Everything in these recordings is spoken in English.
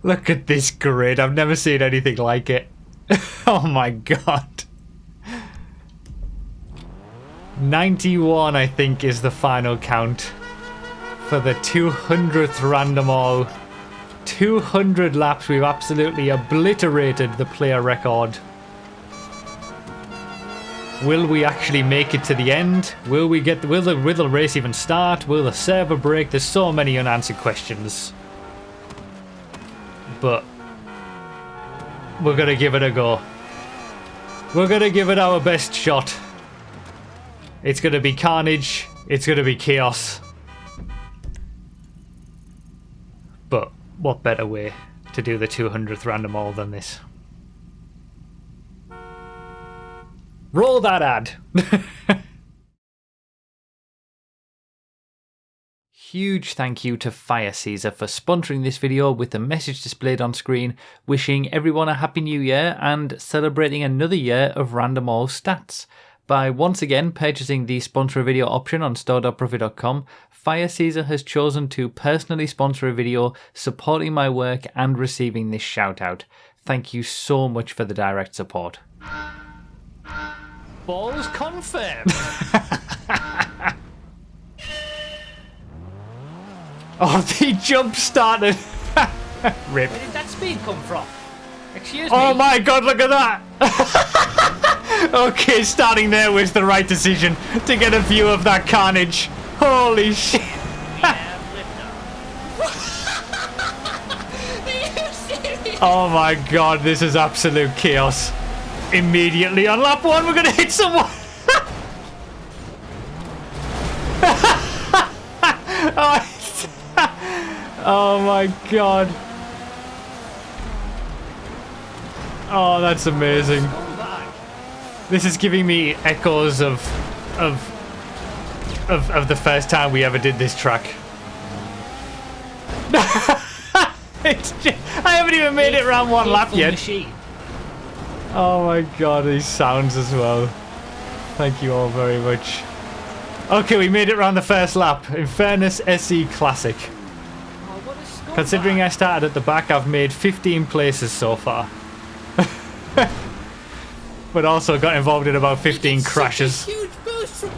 Look at this grid. I've never seen anything like it. Oh my god. 91, I think, is the final count for the 200th random all. 200 laps. We've absolutely obliterated the player record. Will we actually make it to the end? Will the race even start? Will the server break? There's so many unanswered questions. But we're gonna give it a go. We're gonna give it our best shot. It's gonna be carnage. It's gonna be chaos. But what better way to do the 200th random all than this? Roll that ad. Huge thank you to Fire Caesar for sponsoring this video with the message displayed on screen, wishing everyone a happy new year and celebrating another year of random all stats. By once again purchasing the sponsor a video option on store.profit.com, Fire Caesar has chosen to personally sponsor a video supporting my work and receiving this shout out. Thank you so much for the direct support. Balls confirmed. Oh, the jump started. Rip. Where did that speed come from? Excuse me. Oh my god, look at that. Okay, starting there was the right decision to get a view of that carnage. Holy shit. Oh my god, this is absolute chaos. Immediately on lap 1, we're gonna hit someone. Oh my god. Oh, that's amazing. This is giving me echoes of the first time we ever did this track. It's just, I haven't even made it around one lap yet. Machine. Oh my god, these sounds as well. Thank you all very much. Okay, we made it around the first lap. In fairness, SE Classic. Oh, Considering I started at the back, I've made 15 places so far. But also got involved in about 15 crashes. Huge boost from...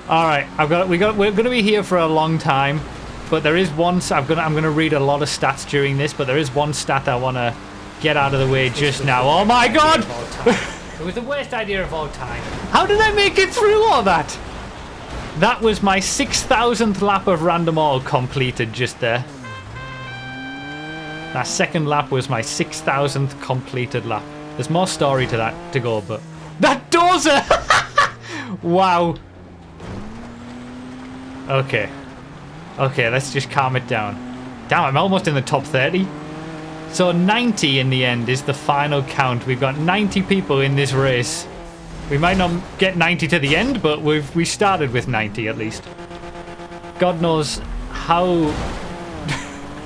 Alright, we're gonna be here for a long time. But there is one I'm gonna read a lot of stats during this, but there is one stat I wanna get out of the way just now. Oh my god! It was the worst idea of all time. How did I make it through all that? That was my 6,000th lap of random all completed just there. That second lap was my 6,000th completed lap. There's more story to that to go, but... That dozer! Wow. Okay. Okay, let's just calm it down. Damn, I'm almost in the top 30. So 90 in the end is the final count. We've got 90 people in this race. We might not get 90 to the end, but we started with 90 at least. God knows how...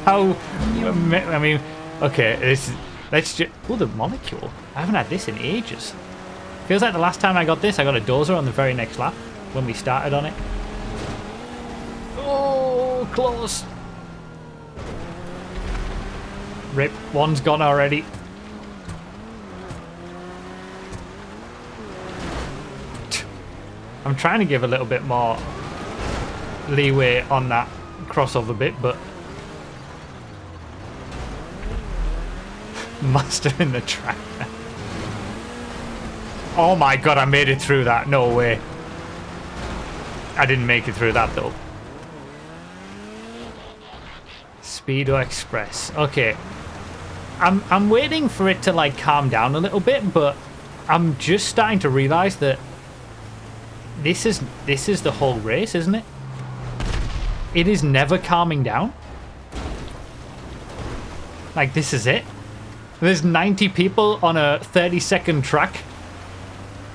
I mean, okay, let's just... Oh, the molecule. I haven't had this in ages. Feels like the last time I got this, I got a dozer on the very next lap when we started on it. Oh, close. Rip, one's gone already. I'm trying to give a little bit more leeway on that crossover bit, but... Master in the track. Oh my god, I made it through that. No way. I didn't make it through that though. Speedo Express. Okay. I'm waiting for it to like calm down a little bit, but I'm just starting to realize that this is the whole race, isn't it? It is never calming down. Like, this is it. There's 90 people on a 30-second track.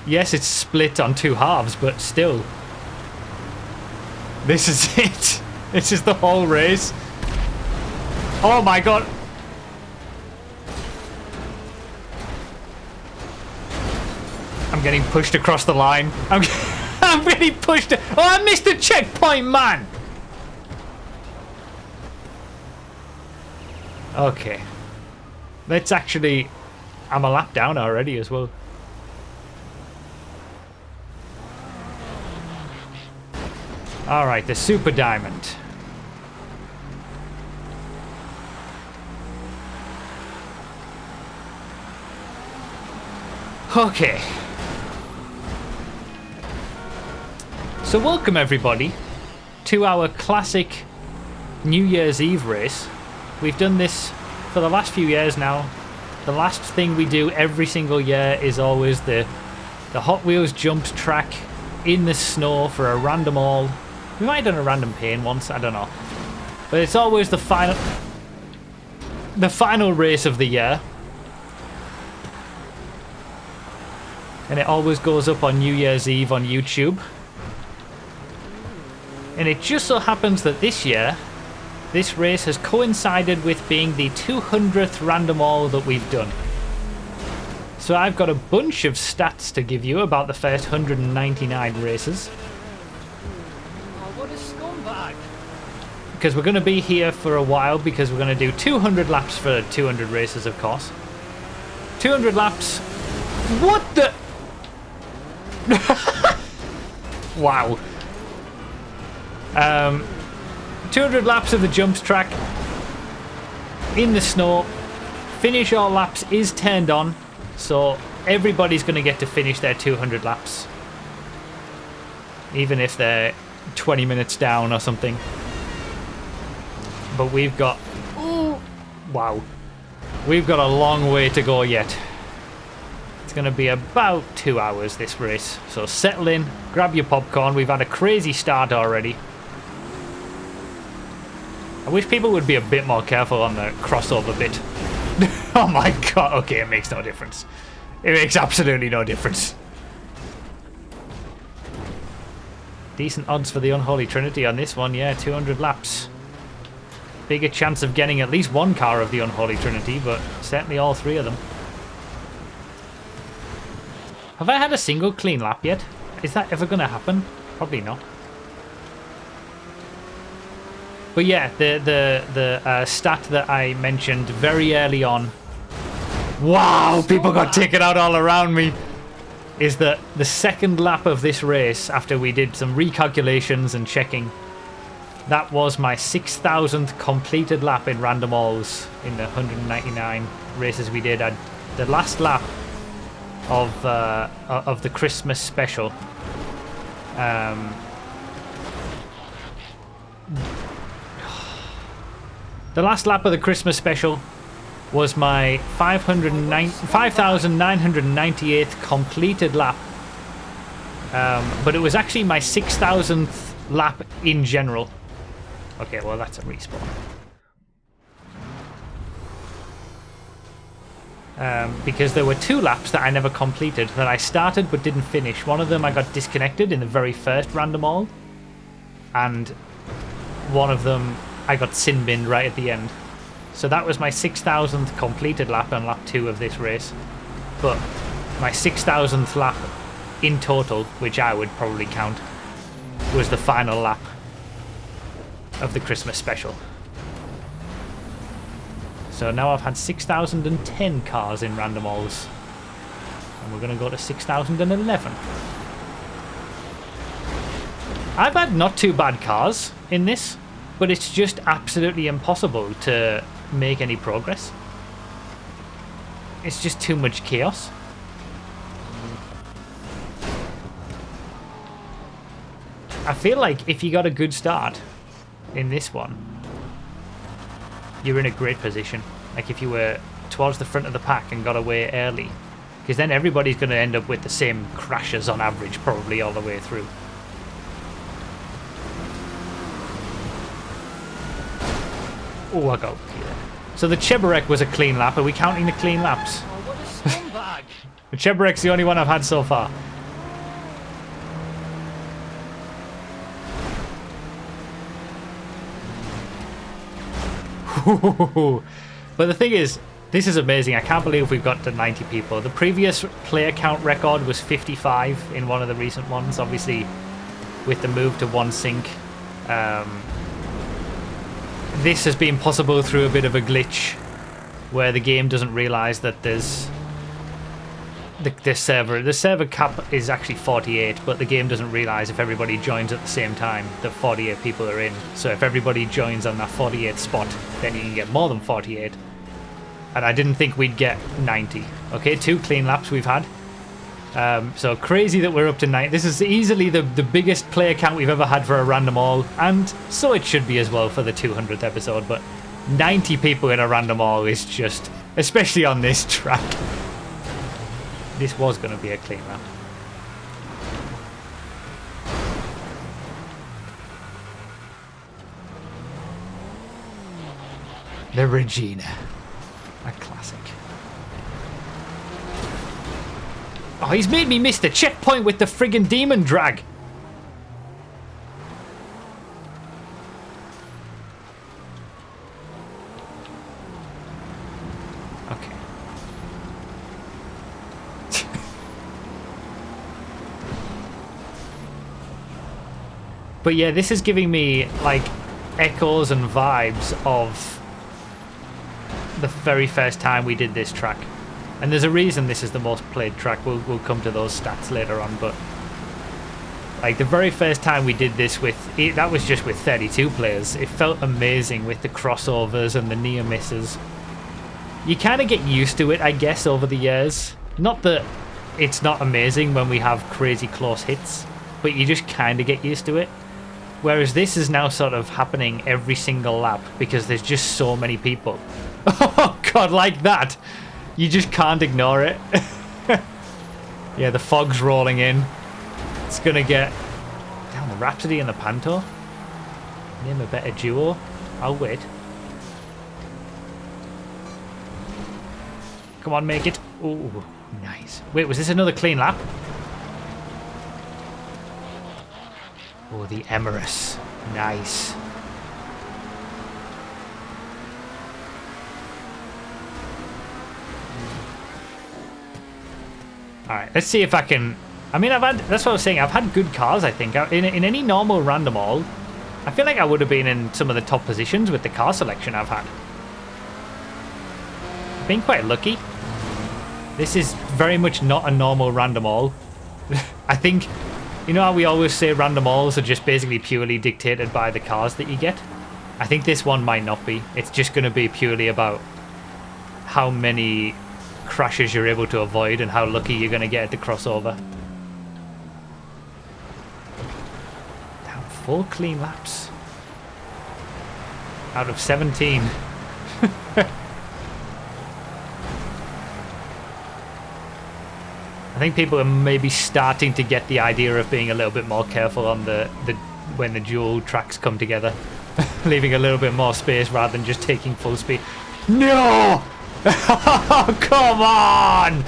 Yes, it's split on two halves, but still. This is it. This is the whole race. Oh my god. I'm getting pushed across the line. I'm getting pushed. Oh, I missed a checkpoint, man. Okay. Let's actually... I'm a lap down already as well. Alright, the Super Diamond. Okay. So welcome everybody to our classic New Year's Eve race. We've done this for the last few years now. The last thing we do every single year is always the Hot Wheels jumped track in the snow for a random all. We might have done a random pain once, I don't know. But it's always the final race of the year. And it always goes up on New Year's Eve on YouTube. And it just so happens that this year, this race has coincided with being the 200th random all that we've done. So I've got a bunch of stats to give you about the first 199 races. Oh, what a scumbag. Because we're going to be here for a while, because we're going to do 200 laps for 200 races, of course. 200 laps. What the... Wow. 200 laps of the jumps track in the snow. Finish all laps is turned on, so everybody's going to get to finish their 200 laps, even if they're 20 minutes down or something. But we've got... Ooh, wow. We've got a long way to go yet. It's going to be about 2 hours, this race. So settle in, grab your popcorn. We've had a crazy start already. I wish people would be a bit more careful on the crossover bit. Oh my god, okay, it makes no difference. It makes absolutely no difference. Decent odds for the Unholy Trinity on this one, yeah, 200 laps. Bigger chance of getting at least one car of the Unholy Trinity, but certainly all three of them. Have I had a single clean lap yet? Is that ever going to happen? Probably not. But yeah, the stat that I mentioned very early on, wow, people got taken out all around me, is that the second lap of this race, after we did some recalculations and checking, that was my 6,000th completed lap in random alls in the 199 races we did. The last lap of the Christmas special. The last lap of the Christmas special was my 5,998th completed lap. But it was actually my 6,000th lap in general. Okay, well that's a respawn. Because there were 2 laps that I never completed, that I started but didn't finish. One of them I got disconnected in the very first random all, and one of them I got sin binned right at the end. So that was my 6,000th completed lap on lap 2 of this race. But my 6,000th lap in total, which I would probably count, was the final lap of the Christmas special. So now I've had 6,010 cars in random alls. And we're going to go to 6,011. I've had not too bad cars in this, but it's just absolutely impossible to make any progress. It's just too much chaos. I feel like if you got a good start in this one, you're in a great position. Like if you were towards the front of the pack and got away early, because then everybody's going to end up with the same crashes on average probably all the way through. Oh, I got here. So the Cheburek was a clean lap. Are we counting the clean laps? Oh, what a scumbag. The Cheburek's the only one I've had so far. But the thing is, this is amazing. I can't believe we've got to 90 people. The previous player count record was 55 in one of the recent ones. Obviously, with the move to one sync, this has been possible through a bit of a glitch where the game doesn't realize that there's the server cap is actually 48, but the game doesn't realize if everybody joins at the same time that 48 people are in. So if everybody joins on that 48 spot, then you can get more than 48. And I didn't think we'd get 90. Okay, 2 clean laps we've had. So crazy that we're up to 9. This is easily the biggest player count we've ever had for a random all, and so it should be as well for the 200th episode. But 90 people in a random all is just, especially on this track. This was going to be a clean lap. The Regina. A classic. Oh, he's made me miss the checkpoint with the friggin' demon drag. Okay. But yeah, this is giving me like echoes and vibes of the very first time we did this track. And there's a reason this is the most played track. We'll come to those stats later on, but like the very first time we did this that was just with 32 players. It felt amazing with the crossovers and the near misses. You kind of get used to it, I guess, over the years. Not that it's not amazing when we have crazy close hits, but you just kind of get used to it. Whereas this is now sort of happening every single lap because there's just so many people. Oh god, like that! You just can't ignore it. Yeah, the fog's rolling in. It's gonna get... Damn, the Rhapsody and the Panto. Name a better duo. I'll wait. Come on, make it. Ooh, nice. Wait, was this another clean lap? Oh, the Emerus. Nice. Alright, let's see if I can... I mean, that's what I was saying. I've had good cars, I think. In any normal random all, I feel like I would have been in some of the top positions with the car selection I've had. I've been quite lucky. This is very much not a normal random all. I think, you know how we always say random alls are just basically purely dictated by the cars that you get? I think this one might not be. It's just going to be purely about how many crashes you're able to avoid and how lucky you're going to get at the crossover. Damn, 4 clean laps out of 17. I think people are maybe starting to get the idea of being a little bit more careful on the when the dual tracks come together. Leaving a little bit more space rather than just taking full speed. No! Oh, come on!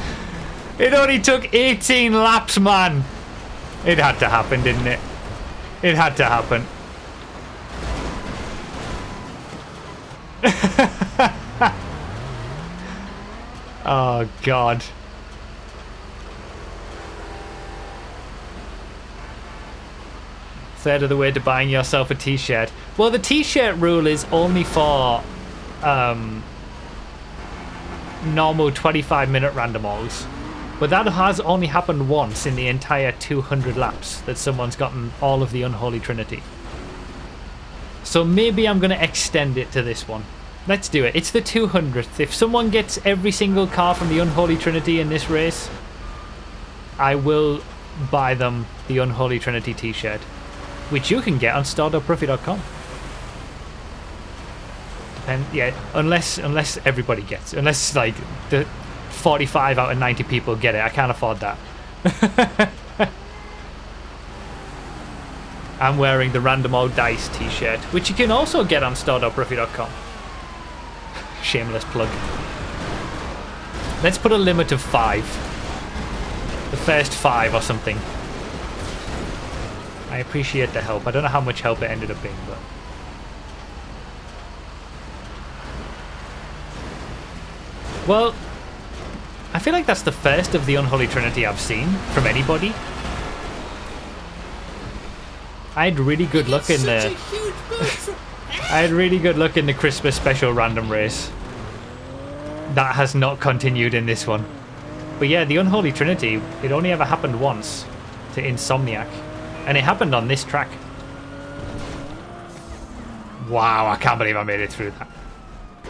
It only took 18 laps, man. It had to happen, didn't it? It had to happen. Oh, God. Third of the way to buying yourself a t-shirt. Well, the t-shirt rule is only for normal 25-minute random alls, but that has only happened once in the entire 200 laps that someone's gotten all of the Unholy Trinity. So maybe I'm going to extend it to this one. Let's do it. It's the 200th. If someone gets every single car from the Unholy Trinity in this race, I will buy them the Unholy Trinity t-shirt, which you can get on store.bruffy.com. And yeah, unless everybody gets, unless like the 45 out of 90 people get it, I can't afford that. I'm wearing the Random All Dice t-shirt, which you can also get on store.bruffy.com. Shameless plug. Let's put a limit of 5. The first 5 or something. I appreciate the help. I don't know how much help it ended up being, but... Well, I feel like that's the first of the Unholy Trinity I've seen from anybody. I had really good luck in the... I had really good luck in the Christmas special random race. that has not continued in this one. But yeah, the Unholy Trinity, it only ever happened once to Insomniac. And it happened on this track. Wow, I can't believe I made it through that.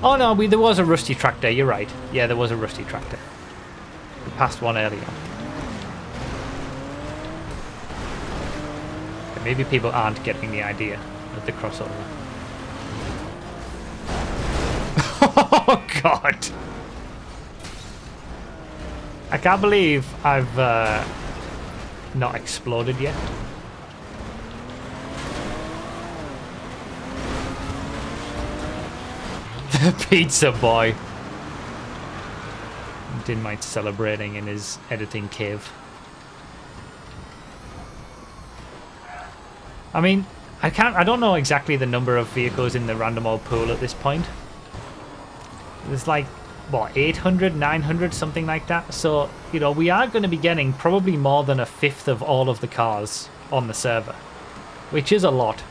Oh no, there was a rusty tractor, you're right. Yeah, there was a rusty tractor. We passed one earlier. Okay, maybe people aren't getting the idea of the crossover. Oh god! I can't believe I've not exploded yet. The pizza boy. DiNmiTe celebrating in his editing cave. I mean, I don't know exactly the number of vehicles in the random old pool at this point. There's like, what, 800, 900, something like that. So, you know, we are going to be getting probably more than a fifth of all of the cars on the server, which is a lot.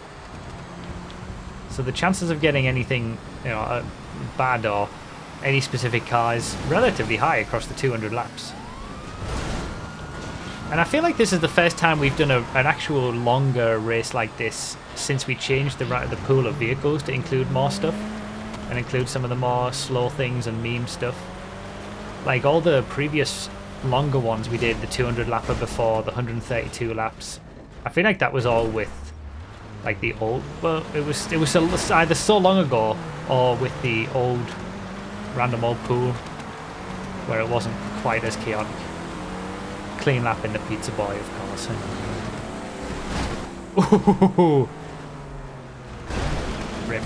So the chances of getting anything, you know, bad or any specific car is relatively high across the 200 laps. And I feel like this is the first time we've done an actual longer race like this since we changed the pool of vehicles to include more stuff and include some of the more slow things and meme stuff. Like all the previous longer ones we did, the 200 lapper before, the 132 laps. I feel like that was all with like the old, well, it was either so long ago or with the old random old pool where it wasn't quite as chaotic. Clean lap in the pizza boy, of course. Ooh. Rip.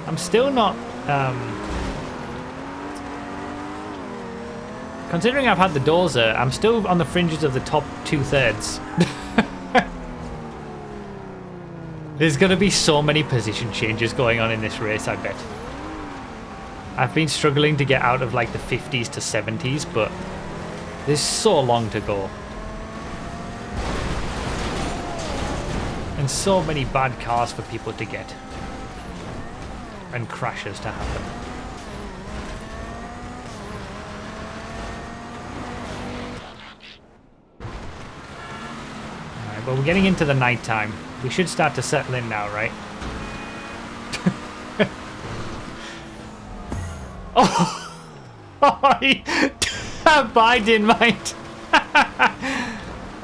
I'm still not considering I've had the dozer, I'm still on the fringes of the top 2/3. There's going to be so many position changes going on in this race, I bet. I've been struggling to get out of like the 50s to 70s, but there's so long to go. And so many bad cars for people to get. And crashes to happen. Alright, well, we're getting into the night time. We should start to settle in now, right? Oh! Bye, DiNmiTe!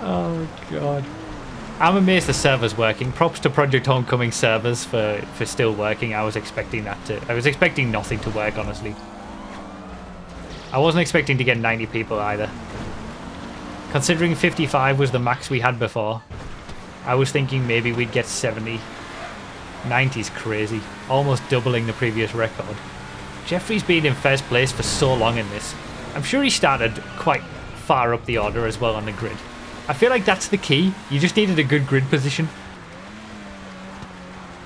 Oh, God. I'm amazed the server's working. Props to Project Homecoming servers for still working. I was expecting nothing to work, honestly. I wasn't expecting to get 90 people either. Considering 55 was the max we had before, I was thinking maybe we'd get 70. 90's crazy. Almost doubling the previous record. Jeffrey's been in first place for so long in this. I'm sure he started quite far up the order as well on the grid. I feel like that's the key. You just needed a good grid position.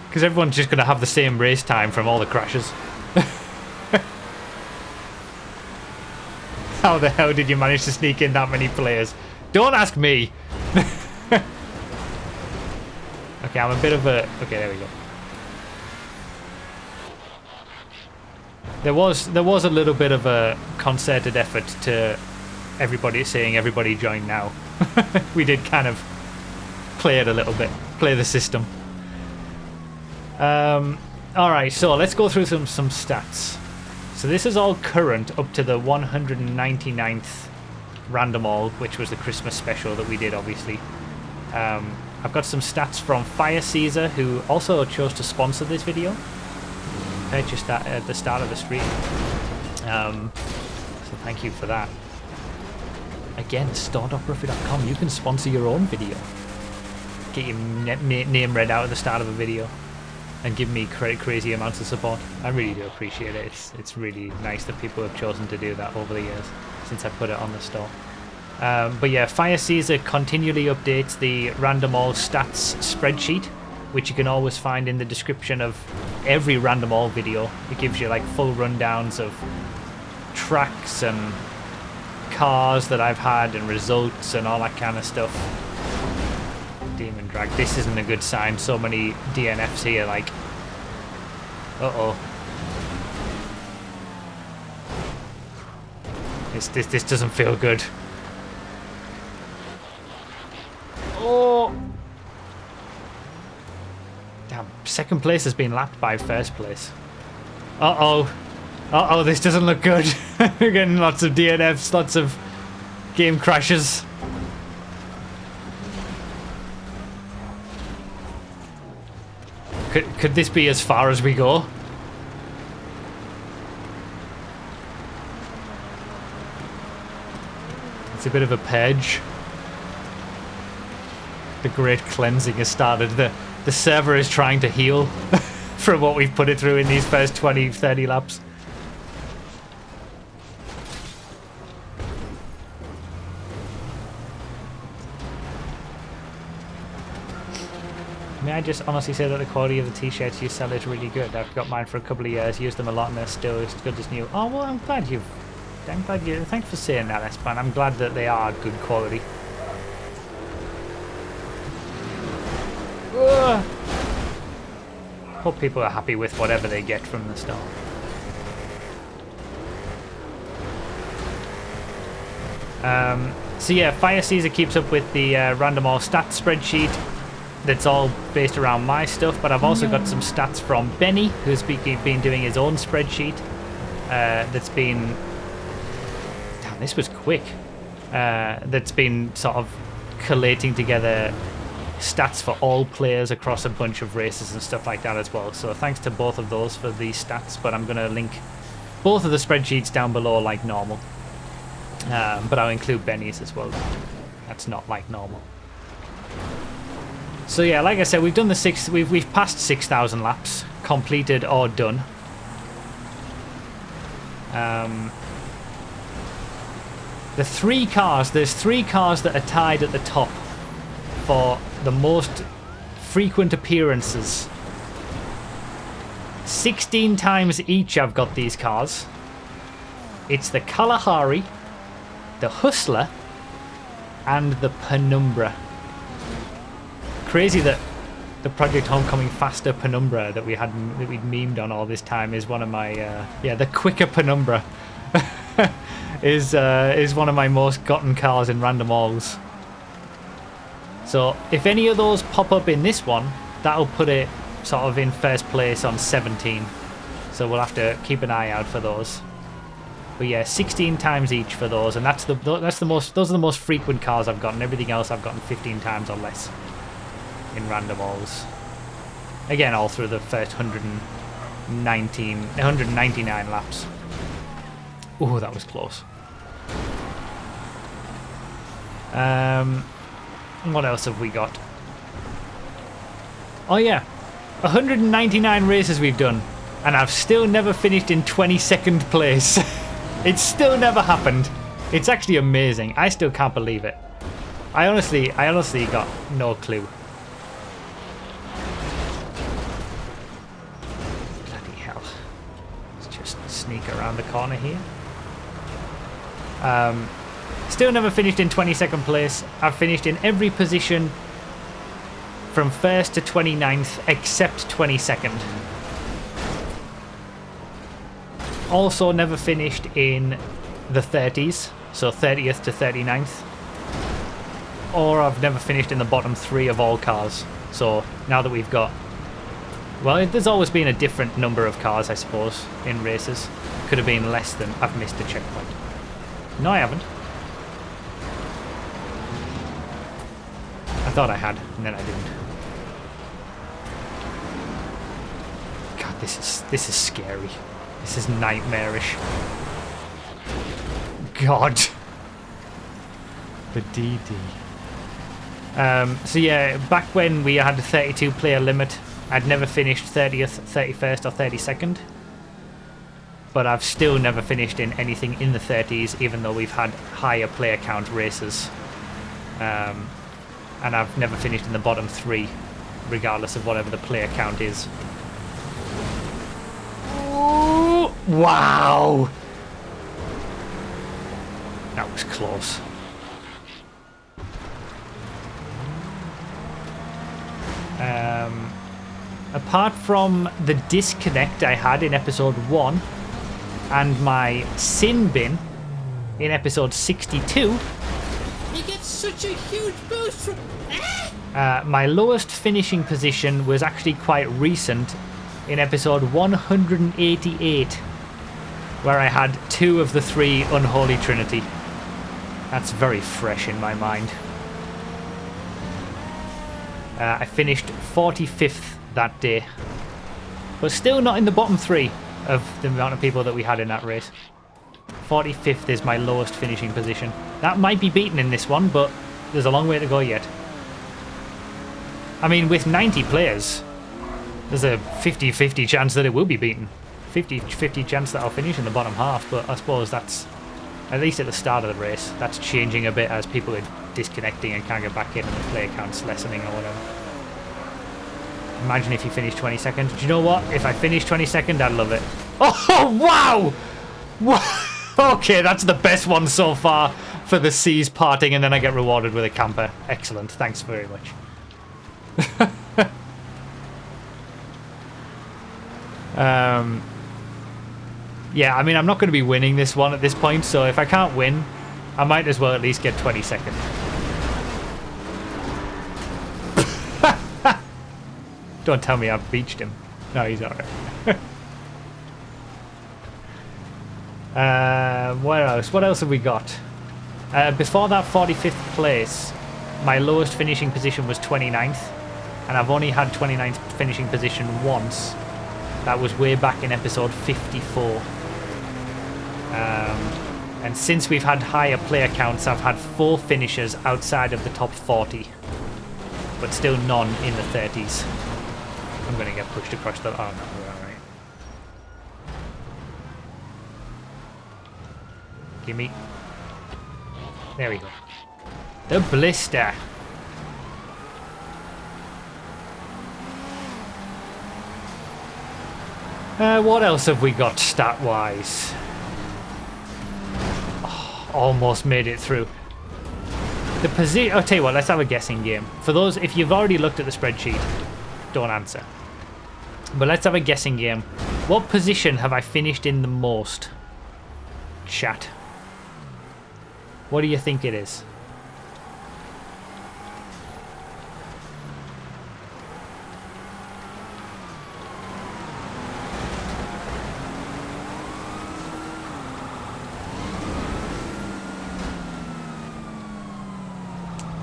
Because everyone's just going to have the same race time from all the crashes. How the hell did you manage to sneak in that many players? Don't ask me. Okay, I'm a bit of a... Okay, there we go. There was a little bit of a concerted effort to everybody saying everybody join now. We did kind of play it a little bit, play the system. Alright, so let's go through some stats. So this is all current up to the 199th random all, which was the Christmas special that we did, obviously. I've got some stats from Fire Caesar, who also chose to sponsor this video. Purchased that at the start of the stream. So thank you for that. Again, store.ruffy.com, you can sponsor your own video. Get your name read out at the start of a video. And give me crazy amounts of support. I really do appreciate it. It's really nice that people have chosen to do that over the years since I put it on the store. But yeah, Fire Caesar continually updates the random all stats spreadsheet, which you can always find in the description of every random all video. It gives you like full rundowns of tracks and cars that I've had and results and all that kind of stuff. Demon drag. This isn't a good sign. So many DNFs here. Like, Uh-oh. This doesn't feel good. Oh! Damn, second place has been lapped by first place. Uh-oh. Uh-oh, this doesn't look good. We're getting lots of DNFs, lots of game crashes. Could this be as far as we go? It's a bit of a purge. The great cleansing has started. The server is trying to heal from what we've put it through in these first 20, 30 laps. May I just honestly say that the quality of the t-shirts you sell is really good. I've got mine for a couple of years, used them a lot, and they're still as good as new. Oh well, I'm glad you. Thanks for saying that, Espan. I'm glad that they are good quality. Ugh. Hope people are happy with whatever they get from the store. So yeah, Fire Caesar keeps up with the random all stats spreadsheet. That's all based around my stuff, but I've also got some stats from Benny, who's been doing his own spreadsheet. That's been... Damn, this was quick. That's been sort of collating together stats for all players across a bunch of races and stuff like that as well. So thanks to both of those for these stats, but I'm going to link both of the spreadsheets down below like normal. But I'll include Benny's as well. That's not like normal. So yeah, like I said, we've done the we've passed 6,000 laps, completed or done. There's three cars that are tied at the top for the most frequent appearances. 16 times each I've got these cars. It's the Kalahari, the Hustler, and the Penumbra. Crazy that the Project Homecoming Faster Penumbra that we'd memed on all this time is one of my yeah, the quicker Penumbra is one of my most gotten cars in random alls. So if any of those pop up in this one, that'll put it sort of in first place on 17. So we'll have to keep an eye out for those. But yeah, 16 times each for those, and those are the most frequent cars I've gotten. Everything else I've gotten 15 times or less in random alls. Again, all through the first 199 laps. Oh, that was close. What else have we got? Oh yeah, 199 races we've done, and I've still never finished in 22nd place. It's still never happened. It's actually amazing. I still can't believe it. I honestly got no clue. Bloody hell. Let's just sneak around the corner here. Still never finished in 22nd place. I've finished in every position from 1st to 29th except 22nd. Also never finished in the 30s, so 30th to 39th. Or I've never finished in the bottom 3 of all cars. So now that we've got... Well, there's always been a different number of cars, I suppose, in races. Could have been less than... I've missed a checkpoint. No, I haven't. I thought I had, and then I didn't. God, this is scary. This is nightmarish. God. The DD. So yeah, back when we had a 32 player limit, I'd never finished 30th, 31st or 32nd. But I've still never finished in anything in the 30s, even though we've had higher player count races. And I've never finished in the bottom 3, regardless of whatever the player count is. Ooh, wow! That was close. apart from the disconnect I had in episode 1 and my sin bin in episode 62, He gets such a huge boost from... my lowest finishing position was actually quite recent in episode 188, where I had 2 of the 3 Unholy Trinity. That's very fresh in my mind. I finished 45th that day, but still not in the bottom 3 of the amount of people that we had in that race. 45th is my lowest finishing position. That might be beaten in this one, but there's a long way to go yet. I mean, with 90 players, there's a 50-50 chance that it will be beaten. 50-50 chance that I'll finish in the bottom half, but I suppose that's, at least at the start of the race, that's changing a bit as people are disconnecting and can't get back in and the player count's lessening or whatever. Imagine if you finish 22nd. Do you know what? If I finish 22nd, I'd love it. Oh, wow! Okay, that's the best one so far for the seas parting, and then I get rewarded with a camper. Excellent. Thanks very much. Yeah, I mean, I'm not going to be winning this one at this point, so if I can't win, I might as well at least get 22nd. Don't tell me I've beached him. No, he's alright. Where else? What else have we got? Before that 45th place, my lowest finishing position was 29th, and I've only had 29th finishing position once. That was way back in episode 54. And since we've had higher player counts, I've had 4 finishers outside of the top 40, but still none in the 30s. I'm going to get pushed across the... Oh, no, we're alright. Gimme. There we go. The blister. What else have we got stat-wise? Oh, almost made it through. The position... I'll tell you what, let's have a guessing game. For those, if you've already looked at the spreadsheet, don't answer. But let's have a guessing game. What position have I finished in the most? Chat. What do you think it is?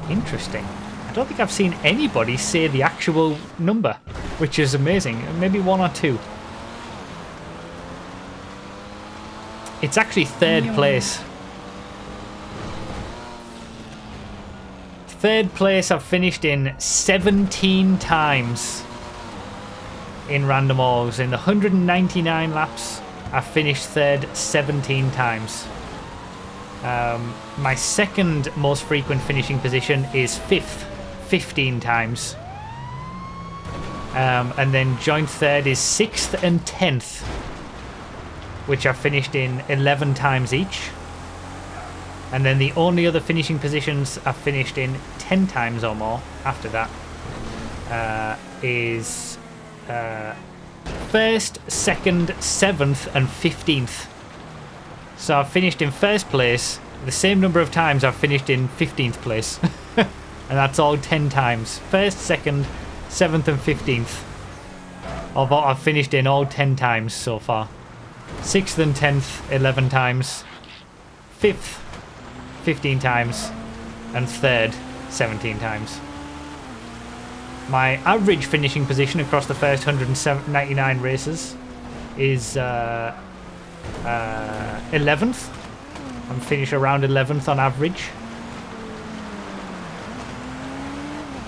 Interesting. I don't think I've seen anybody say the actual number, which is amazing. Maybe 1 or 2. It's actually 3rd place. 3rd place I've finished in 17 times in random alls. In the 199 laps, I've finished 3rd 17 times. My second most frequent finishing position is 5th, 15 times. And then joint 3rd is 6th and 10th, which I've finished in 11 times each. And then the only other finishing positions I've finished in 10 times or more after that is 1st, 2nd, 7th and 15th. So I've finished in 1st place the same number of times I've finished in 15th place. And that's all 10 times. 1st, 2nd, 7th and 15th. I've finished in all 10 times so far. 6th and 10th, 11 times. 5th, 15 times. And 3rd, 17 times. My average finishing position across the first 199 races is 11th. I'm finished around 11th on average.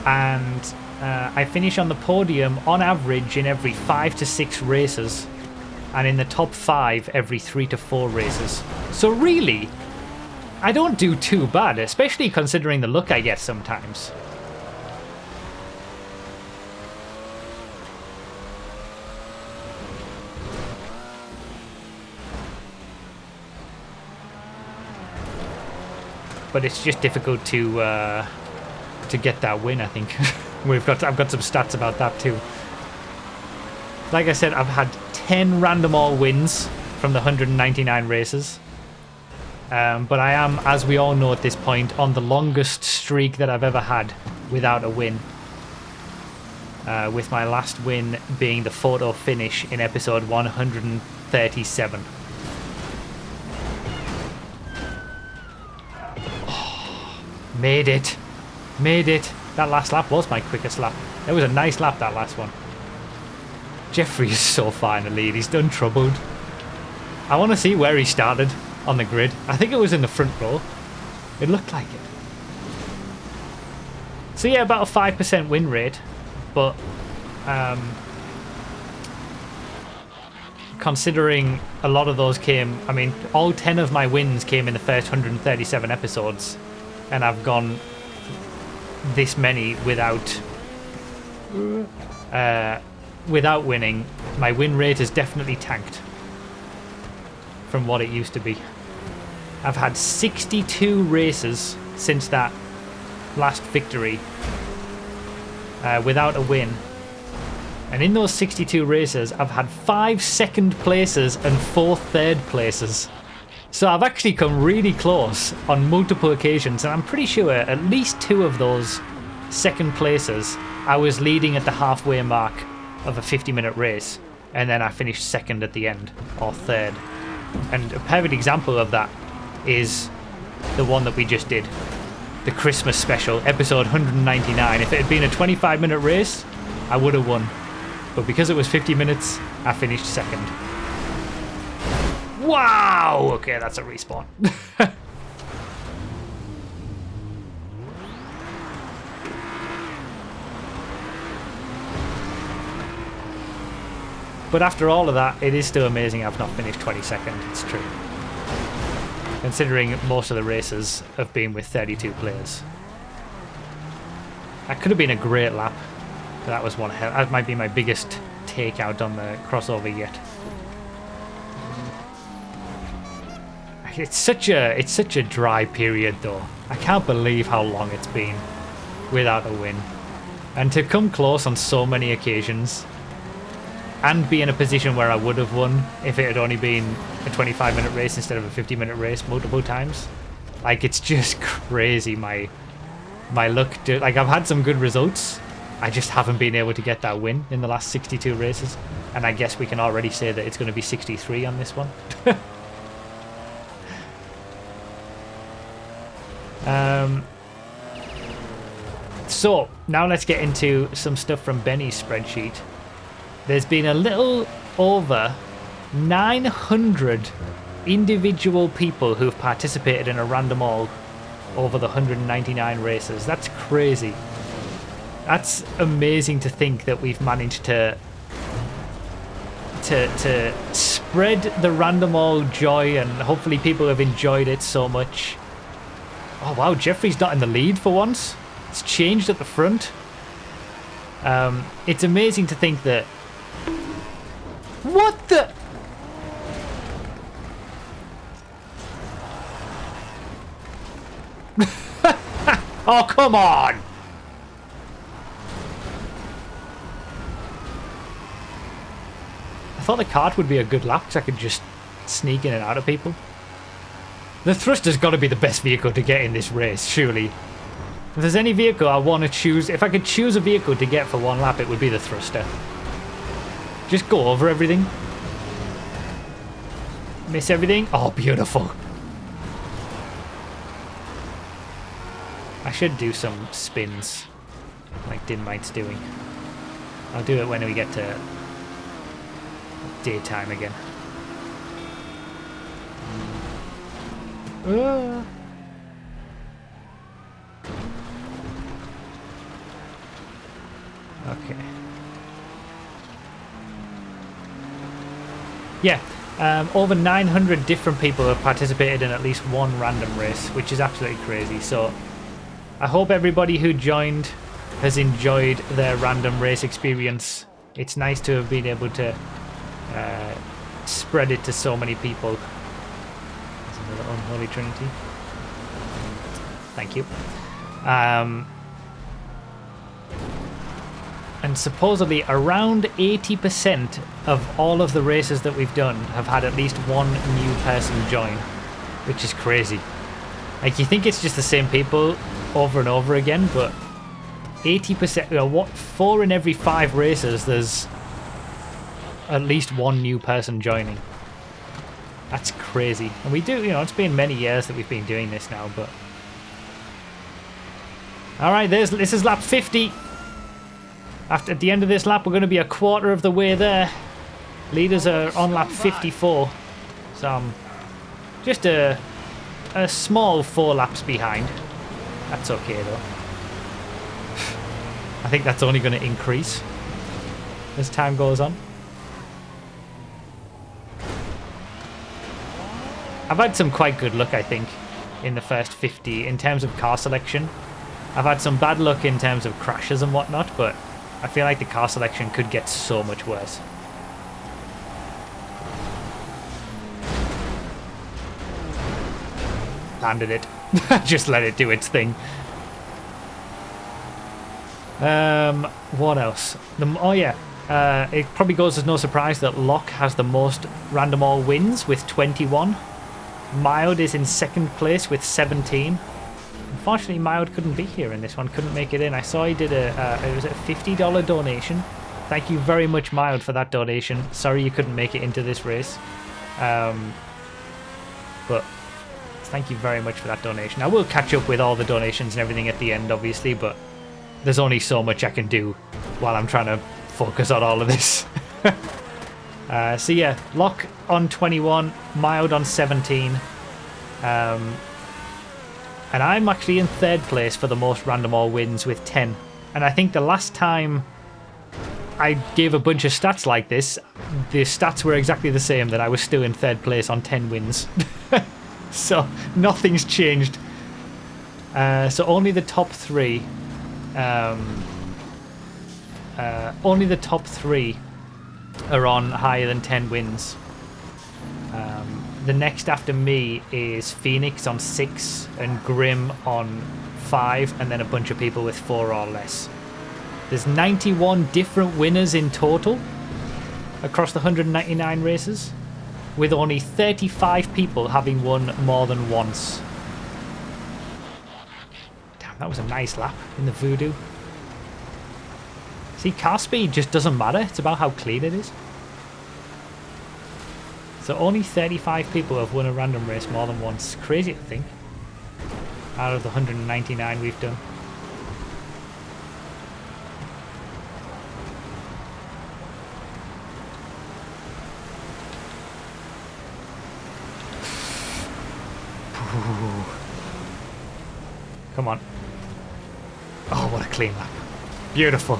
And I finish on the podium on average in every 5 to 6 races, and in the top 5 every 3 to 4 races. So really, I don't do too bad, especially considering the luck I get sometimes. But it's just difficult to get that win, I think. I've got some stats about that too. Like I said, I've had 10 random all wins from the 199 races. But I am, as we all know at this point, on the longest streak that I've ever had without a win. With my last win being the photo finish in episode 137. Oh, made it. Made it. That last lap was my quickest lap. It was a nice lap, that last one. Jeffrey is so far in the lead. He's done troubled. I want to see where he started on the grid. I think it was in the front row. It looked like it. So yeah, about a 5% win rate. But considering a lot of those came, I mean, all 10 of my wins came in the first 137 episodes. And I've gone this many without winning. My win rate has definitely tanked from what it used to be. I've had 62 races since that last victory without a win. And in those 62 races, I've had 5 second places and 4 third places. So I've actually come really close on multiple occasions, and I'm pretty sure at least 2 of those second places, I was leading at the halfway mark of a 50-minute race, and then I finished second at the end, or third. And a perfect example of that is the one that we just did, the Christmas special, episode 199. If it had been a 25-minute race, I would have won. But because it was 50 minutes, I finished second. Wow! Okay, that's a respawn. But after all of that, it is still amazing I've not finished 22nd. It's true. Considering most of the races have been with 32 players. That could have been a great lap. That was one hell. That might be my biggest takeout on the crossover yet. It's such a dry period though. I can't believe how long it's been without a win. And to come close on so many occasions and be in a position where I would have won if it had only been a 25-minute race instead of a 50-minute race multiple times. Like, it's just crazy my luck. Like, I've had some good results. I just haven't been able to get that win in the last 62 races. And I guess we can already say that it's going to be 63 on this one. So, now let's get into some stuff from Benny's spreadsheet. There's been a little over 900 individual people who've participated in a random all over the 199 races. That's crazy. That's amazing to think that we've managed to spread the random all joy, and hopefully people have enjoyed it so much. Oh wow, Jeffrey's not in the lead for once. It's changed at the front. It's amazing to think that... What the... Oh, come on! I thought the cart would be a good lap because I could just sneak in and out of people. The thruster's got to be the best vehicle to get in this race, surely. If there's any vehicle I want to choose, if I could choose a vehicle to get for one lap, it would be the thruster. Just go over everything. Miss everything. Oh, beautiful. I should do some spins like DiNmiTe's doing. I'll do it when we get to daytime again. Okay. Yeah, over 900 different people have participated in at least one random race, which is absolutely crazy. So I hope everybody who joined has enjoyed their random race experience. It's nice to have been able to spread it to so many people. There's another unholy trinity. Thank you. And And supposedly around 80% of all of the races that we've done have had at least one new person join, which is crazy. Like, you think it's just the same people over and over again, but 80%, you know, what, 4 in every 5 races, there's at least one new person joining. That's crazy. And we do, you know, it's been many years that we've been doing this now, but... Alright, this is lap 50. At the end of this lap, we're going to be a quarter of the way there. Leaders are on lap 54. So I'm just a small 4 laps behind. That's okay, though. I think that's only going to increase as time goes on. I've had some quite good luck, I think, in the first 50 in terms of car selection. I've had some bad luck in terms of crashes and whatnot, but I feel like the car selection could get so much worse. Landed it. Just let it do its thing. What else? Oh yeah, it probably goes as no surprise that Locke has the most random all wins with 21. Mild is in second place with 17. Unfortunately, Mild couldn't be here in this one, couldn't make it in. I saw he did it was a $50 donation. Thank you very much, Mild, for that donation. Sorry you couldn't make it into this race. But thank you very much for that donation. I will catch up with all the donations and everything at the end, obviously, but there's only so much I can do while I'm trying to focus on all of this. So yeah, Locke on 21, Mild on 17. And I'm actually in third place for the most random all wins with 10. And I think the last time I gave a bunch of stats like this, the stats were exactly the same, that I was still in third place on 10 wins. So nothing's changed. So only the top 3. Only the top 3 are on higher than 10 wins. The next after me is Phoenix on 6 and Grim on 5, and then a bunch of people with 4 or less. There's 91 different winners in total across the 199 races, with only 35 people having won more than once. Damn, that was a nice lap in the Voodoo. See, car speed just doesn't matter, it's about how clean it is. So only 35 people have won a random race more than once. Crazy to think. Out of the 199 we've done. Come on. Oh, what a clean lap. Beautiful.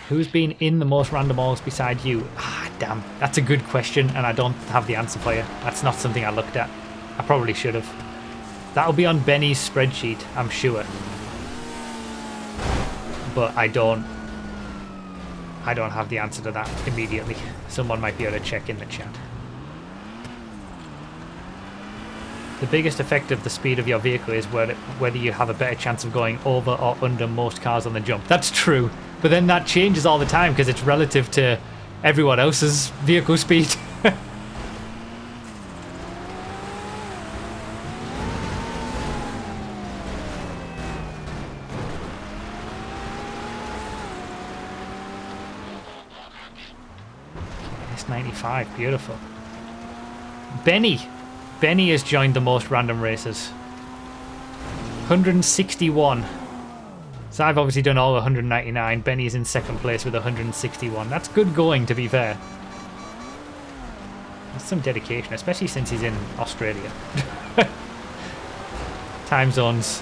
Who's been in the most random alls beside you? Ah, damn. That's a good question, and I don't have the answer for you. That's not something I looked at. I probably should have. That'll be on Benny's spreadsheet, I'm sure. But I don't have the answer to that immediately. Someone might be able to check in the chat. The biggest effect of the speed of your vehicle is whether you have a better chance of going over or under most cars on the jump. That's true. But then that changes all the time because it's relative to everyone else's vehicle speed. S95, beautiful. Benny has joined the most random races. 161. So I've obviously done all 199. Benny's in second place with 161. That's good going, to be fair. That's some dedication, especially since he's in Australia. Time zones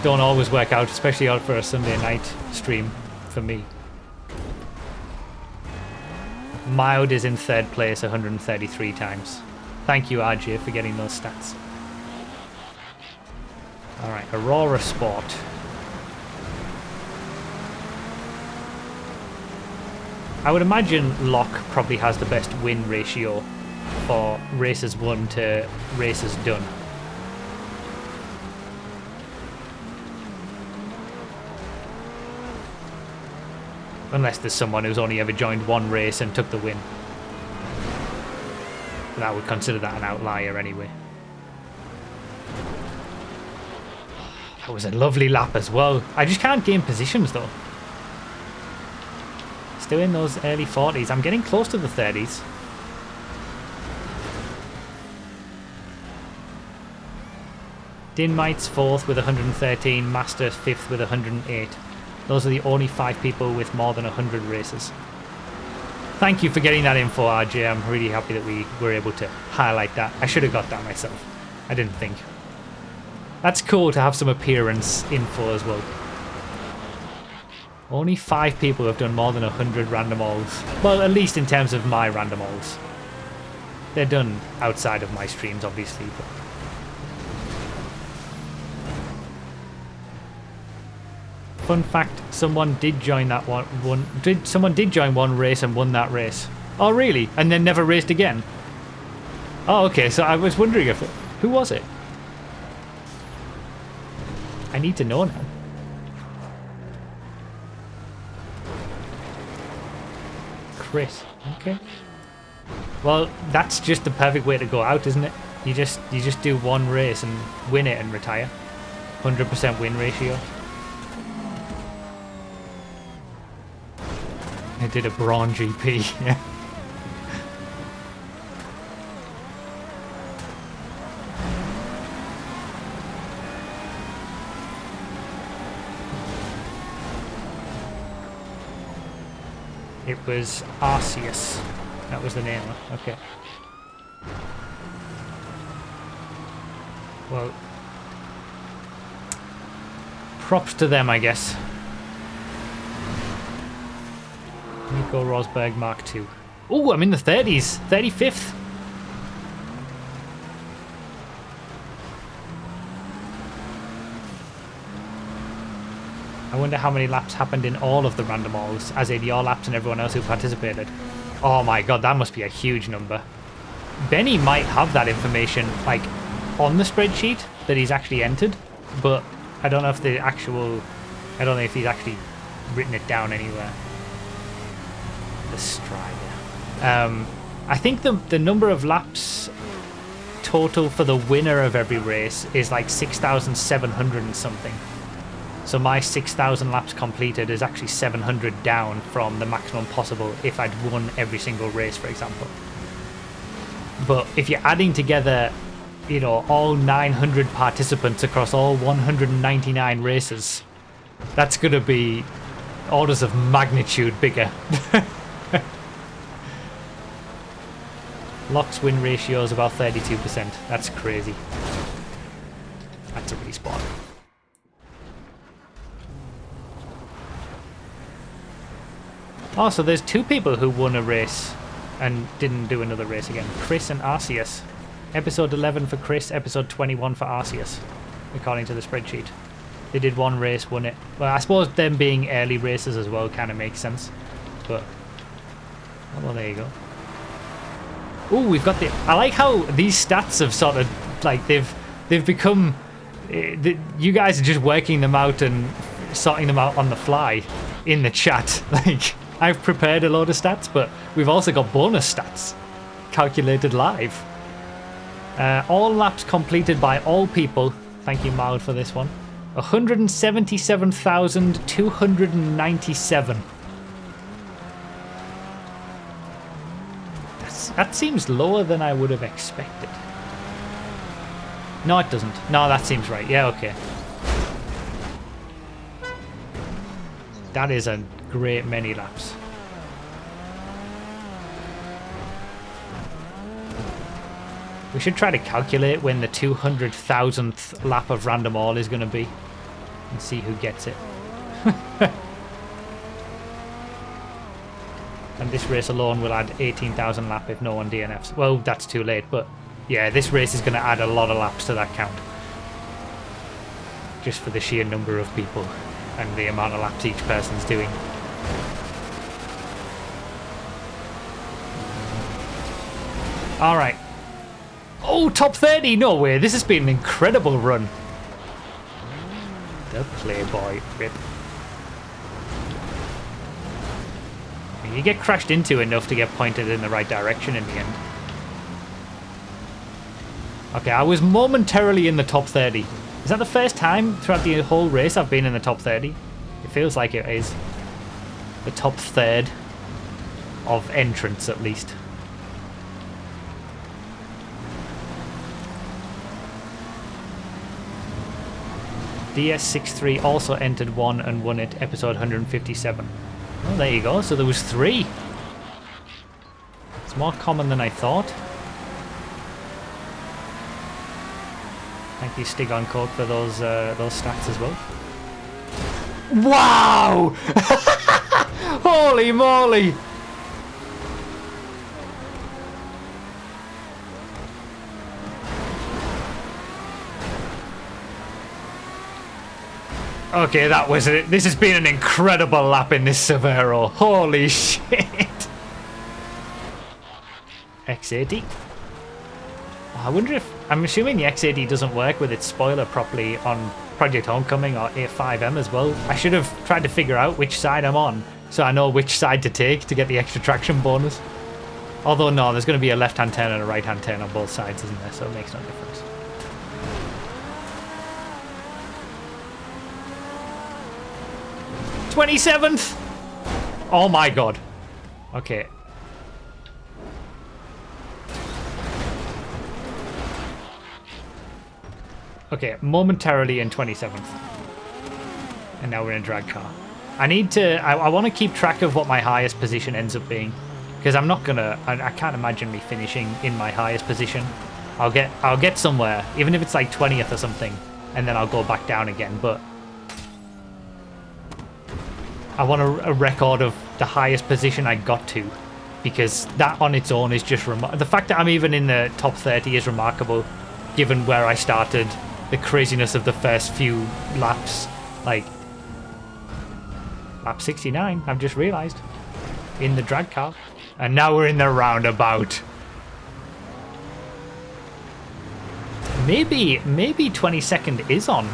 don't always work out, especially out for a Sunday night stream for me. Mild is in third place 133 times. Thank you, RJ, for getting those stats. Alright, Aurora Sport. I would imagine Locke probably has the best win ratio for races won to races done. Unless there's someone who's only ever joined one race and took the win. But I would consider that an outlier anyway. That was a lovely lap as well. I just can't gain positions though. Still in those early 40s. I'm getting close to the 30s. DiNmiTe's 4th with 113, Master 5th with 108. Those are the only 5 people with more than 100 races. Thank you for getting that info, RJ. I'm really happy that we were able to highlight that. I should have got that myself. I didn't think. That's cool to have some appearance info as well. Only 5 people have done more than 100 random alls. Well, at least in terms of my random alls. They're done outside of my streams, obviously. But fun fact: someone did join that someone did join one race and won that race. Oh, really? And then never raced again? Oh, okay. So I was wondering if who was it? I need to know now. Chris. Okay. Well, that's just the perfect way to go out, isn't it? You just do one race and win it and retire. 100% win ratio. I did a Brawn GP, yeah. It was Arceus. That was the name. Okay. Well, props to them, I guess. Nico Rosberg Mark II. Oh, I'm in the 30s. 35th. I wonder how many laps happened in all of the random alls, as in your laps and everyone else who participated. Oh my god, that must be a huge number. Benny might have that information, like, on the spreadsheet that he's actually entered, but I don't know if the actual... I don't know if he's actually written it down anywhere. The Strider. I think the number of laps total for the winner of every race is like 6,700 and something. So my 6,000 laps completed is actually 700 down from the maximum possible if I'd won every single race, for example. But if you're adding together, you know, all 900 participants across all 199 races, that's going to be orders of magnitude bigger. Locks win ratio is about 32%. That's crazy. That's a respawn. Oh, so there's 2 people who won a race and didn't do another race again. Chris and Arceus. Episode 11 for Chris, episode 21 for Arceus, according to the spreadsheet. They did one race, won it. Well, I suppose them being early races as well kind of makes sense. But, well, there you go. Oh, we've got the... I like how these stats have sort of, like, they've become... you guys are just working them out and sorting them out on the fly in the chat. Like... I've prepared a load of stats, but we've also got bonus stats calculated live. All laps completed by all people. Thank you, Maud, for this one. 177,297. That seems lower than I would have expected. No, it doesn't. No, that seems right. Yeah, okay. That is a great many laps. We should try to calculate when the 200,000th lap of random all is going to be and see who gets it. And this race alone will add 18,000 lap if no one DNFs. Well, that's too late, but yeah, this race is going to add a lot of laps to that count. Just for the sheer number of people and the amount of laps each person's doing. Alright. Oh, top 30! No way, this has been an incredible run. The Playboy rip. You get crashed into enough to get pointed in the right direction in the end. Okay, I was momentarily in the top 30. Is that the first time throughout the whole race I've been in the top 30? It feels like it is. The top third of entrants, at least. DS63 also entered one and won it, episode 157. Oh, there you go. So there was 3. It's more common than I thought. Thank you, Stig on Coke, for those stats as well. Wow! Holy moly! Okay, that was it. This has been an incredible lap in this Severo. Holy shit! X80. I wonder if... I'm assuming the X80 doesn't work with its spoiler properly on Project Homecoming or FiveM as well. I should have tried to figure out which side I'm on so I know which side to take to get the extra traction bonus. Although no, there's going to be a left-hand turn and a right-hand turn on both sides, isn't there? So it makes no difference. '27th! Oh my god. Okay. Okay, momentarily in 27th. And now we're in a drag car. I need to... I want to keep track of what my highest position ends up being. Because I'm not gonna... I can't imagine me finishing in my highest position. I'll get somewhere, even if it's like 20th or something. And then I'll go back down again, but... I want a record of the highest position I got to, because that on its own is just the fact that I'm even in the top 30 is remarkable, given where I started, the craziness of the first few laps. Like lap 69, I've just realised, in the drag car, and now we're in the roundabout. Maybe 22nd is on.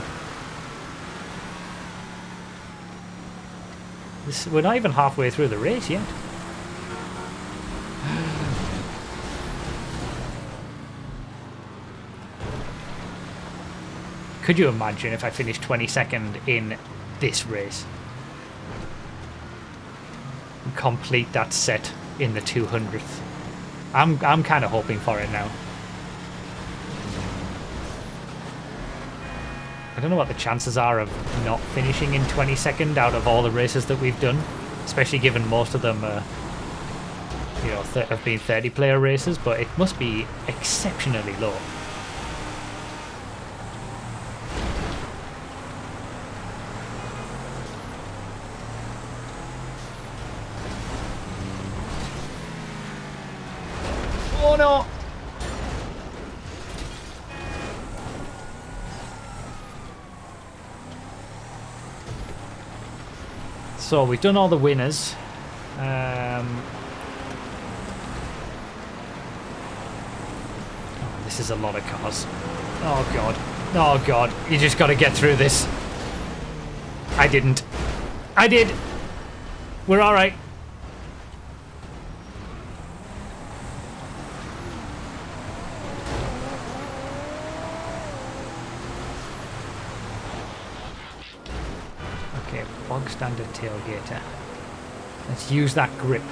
We're not even halfway through the race yet. Could you imagine if I finished 22nd in this race? And complete that set in the 200th. I'm kind of hoping for it now. I don't know what the chances are of not finishing in 22nd out of all the races that we've done, especially given most of them you know, have been 30-player races, but it must be exceptionally low. Oh no! So we've done all the winners. Oh, this is a lot of cars. Oh god. Oh god. You just got to get through this. I didn't. I did. We're all right. Okay, bog standard tailgater. Let's use that grip.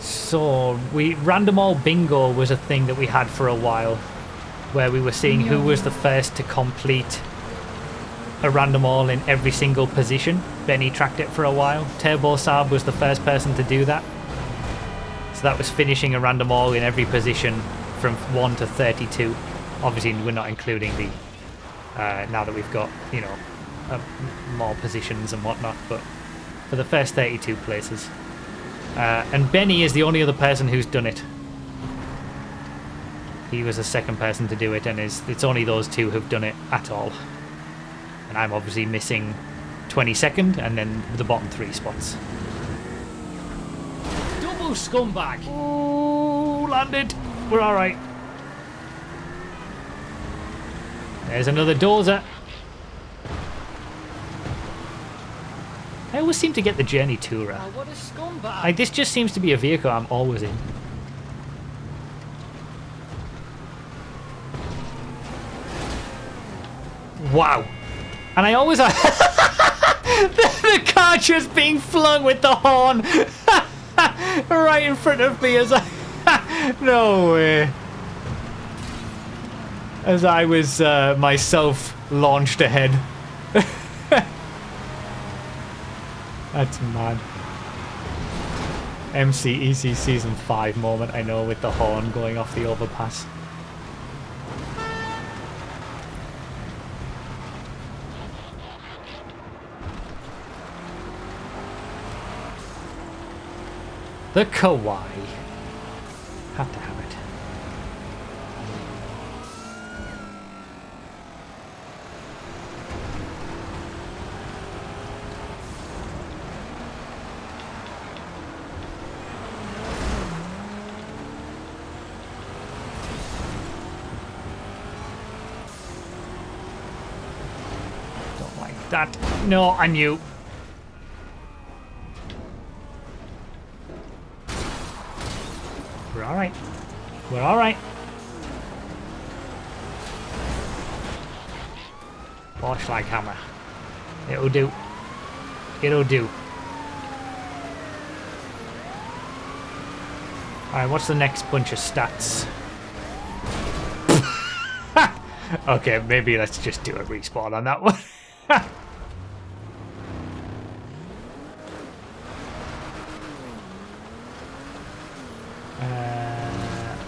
So, random all bingo was a thing that we had for a while, where we were seeing who was the first to complete a random all in every single position. Benny tracked it for a while. Turbo Saab was the first person to do that. So that was finishing a random all in every position from 1 to 32. Obviously, we're not including the now that we've got, you know, more positions and whatnot, but for the first 32 places. And Benny is the only other person who's done it. He was the second person to do it, and it's only those two who've done it at all. And I'm obviously missing 22nd and then the bottom 3 spots. Double scumbag! Oh, landed! We're alright. There's another dozer. I always seem to get the Journey Tourer. Oh, what a scumbag. Like, this just seems to be a vehicle I'm always in. Wow. And I always have the car just being flung with the horn right in front of me as I... no way. As I was myself launched ahead. That's mad. MCEC Season 5 moment, I know, with the horn going off the overpass. The Kawaii. Have to have it. Don't like that. No, I knew. We're alright. We're alright. Flashlight hammer. It'll do. It'll do. Alright, what's the next bunch of stats? Okay, maybe let's just do a respawn on that one.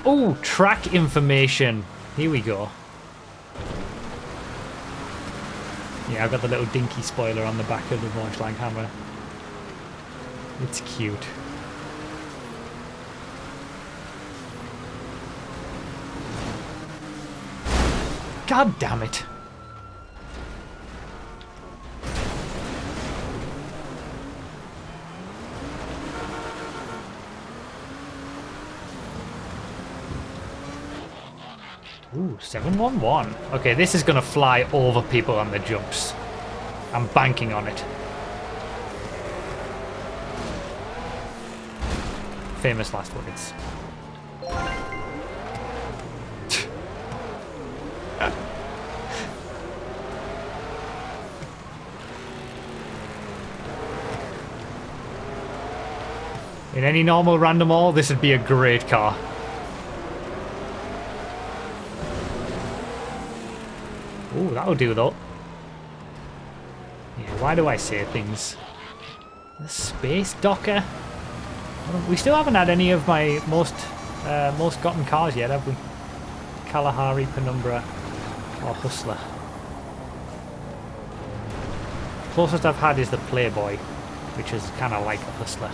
Oh, track information. Here we go. Yeah, I've got the little dinky spoiler on the back of the Vornschlag hammer. It's cute. God damn it. Ooh, 711. Okay, this is gonna fly over people on the jumps. I'm banking on it. Famous last words. In any normal random all, this would be a great car. Ooh, that'll do though. Yeah, why do I say things? The space docker? We still haven't had any of my most gotten cars yet, have we? Kalahari, Penumbra, or Hustler. Closest I've had is the Playboy, which is kind of like a Hustler.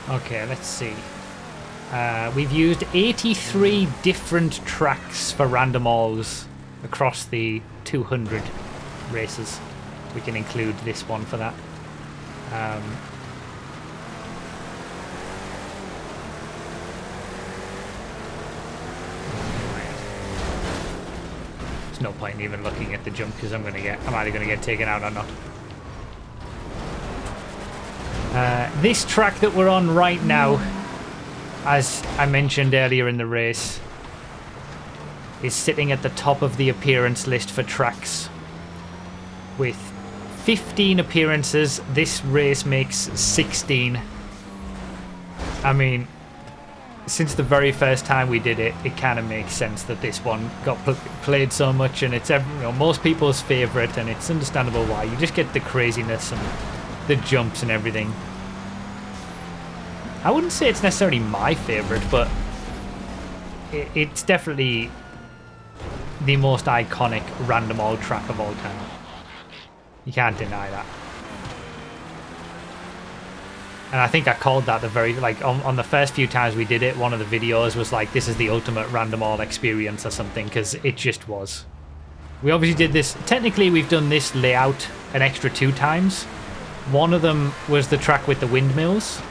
Okay, let's see. We've used 83 different tracks for random alls across the 200 races. We can include this one for that. There's no point in even looking at the jump because I'm either gonna get taken out or not. This track that we're on right now, as I mentioned earlier in the race, is sitting at the top of the appearance list for tracks. With 15 appearances, this race makes 16. I mean, since the very first time we did it, it kind of makes sense that this one got played so much, and it's most people's favourite, and it's understandable why. You just get the craziness and the jumps and everything. I wouldn't say it's necessarily my favourite, but it's definitely the most iconic random all track of all time. You can't deny that. And I think I called that the very, like, on the first few times we did it, one of the videos was like, this is the ultimate random all experience or something, because it just was. We obviously did this, technically we've done this layout an extra 2 times. One of them was the track with the windmills,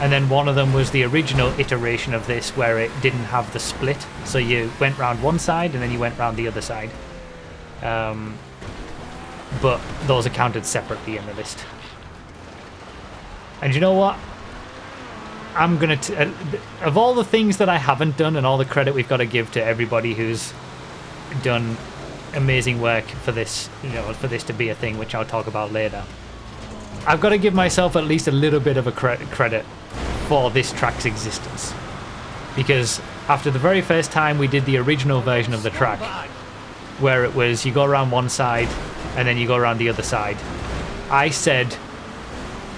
and then one of them was the original iteration of this where it didn't have the split. So you went round one side and then you went round the other side. But those are counted separately in the list. And you know what? I'm going to... of all the things that I haven't done, and all the credit we've got to give to everybody who's done amazing work for this, you know, for this to be a thing, which I'll talk about later, I've got to give myself at least a little bit of a credit for this track's existence. Because after the very first time we did the original version of the track, where it was you go around one side and then you go around the other side, I said,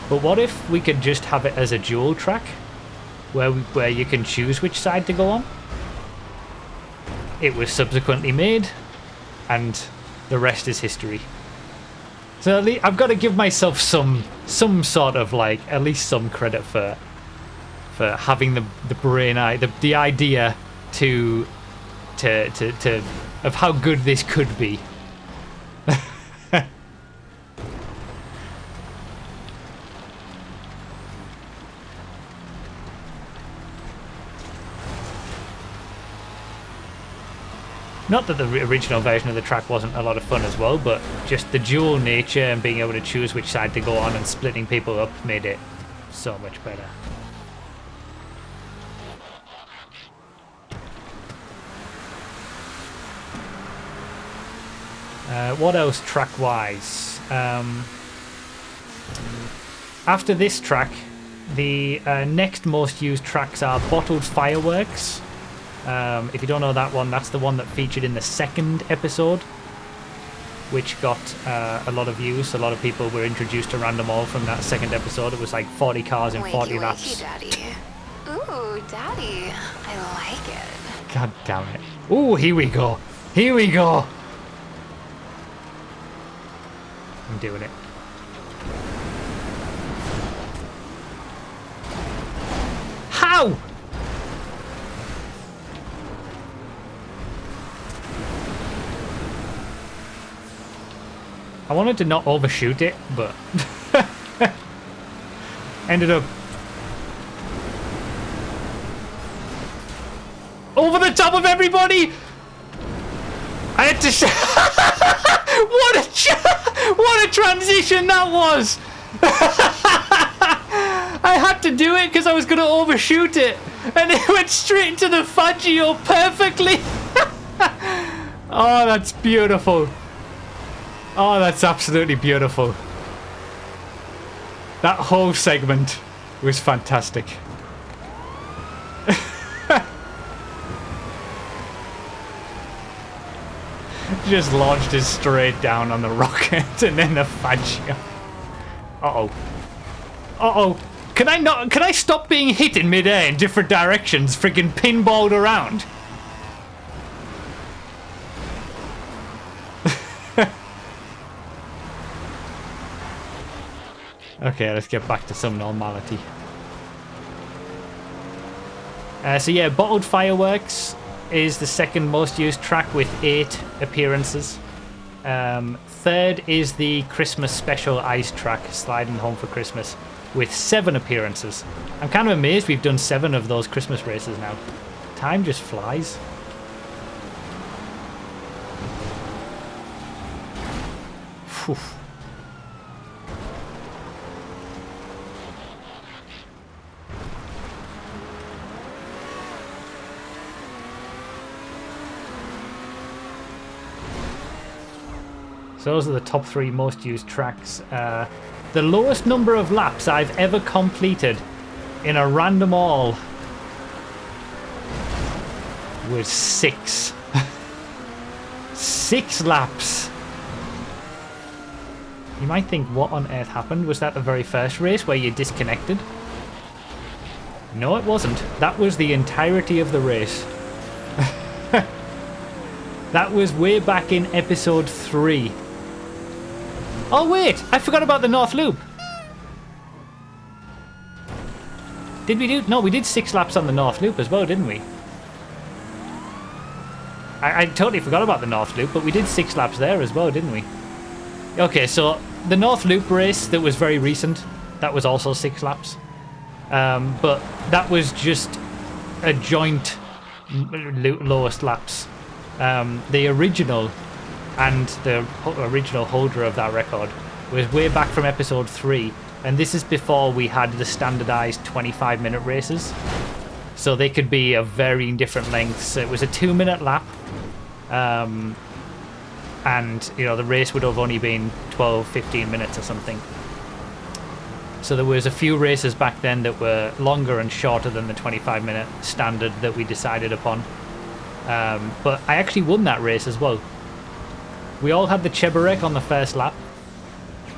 but what if we could just have it as a dual track where you can choose which side to go on? It was subsequently made, and the rest is history. So at least I've got to give myself some sort of, like, at least some credit for having the brain the idea to of how good this could be. Not that the original version of the track wasn't a lot of fun as well, but just the dual nature and being able to choose which side to go on and splitting people up made it so much better. What else track-wise? After this track, the next most used tracks are Bottled Fireworks. If you don't know that one, that's the one that featured in the second episode, which got a lot of views. A lot of people were introduced to Random All from that second episode. It was like 40 cars in 40 laps. Daddy. Ooh, Daddy. I like it. God damn it. Ooh, here we go. Here we go. I'm doing it. How? I wanted to not overshoot it, but ended up over the top of everybody. I had to what a transition that was. I had to do it because I was going to overshoot it, and it went straight into the Faggio perfectly. Oh, that's beautiful. Oh, that's absolutely beautiful. That whole segment was fantastic. Just launched it straight down on the rocket and then the Faggio. Uh-oh. Uh-oh. Can I stop being hit in midair in different directions, freaking pinballed around? Okay, let's get back to some normality. So yeah, Bottled Fireworks is the second most used track with 8 appearances. Third is the Christmas special ice track, Sliding Home for Christmas, with 7 appearances. I'm kind of amazed we've done 7 of those Christmas races now. Time just flies. Phew. So those are the top 3 most used tracks. The lowest number of laps I've ever completed in a random all was 6. 6 laps. You might think, what on earth happened? Was that the very first race where you disconnected? No, it wasn't. That was the entirety of the race. That was way back in episode 3. Oh wait, I forgot about the North Loop. Did we do? No, we did 6 laps on the North Loop as well, didn't we? I totally forgot about the North Loop, but we did 6 laps there as well, didn't we? Okay, so the North Loop race that was very recent, that was also 6 laps. But that was just a joint lowest laps. The original and the original holder of that record was way back from episode 3, and this is before we had the standardized 25-minute races. So they could be of varying different lengths. It was a 2-minute lap. And, you know, the race would have only been 12, 15 minutes or something. So there was a few races back then that were longer and shorter than the 25-minute standard that we decided upon. But I actually won that race as well. We all had the Cheburek on the first lap.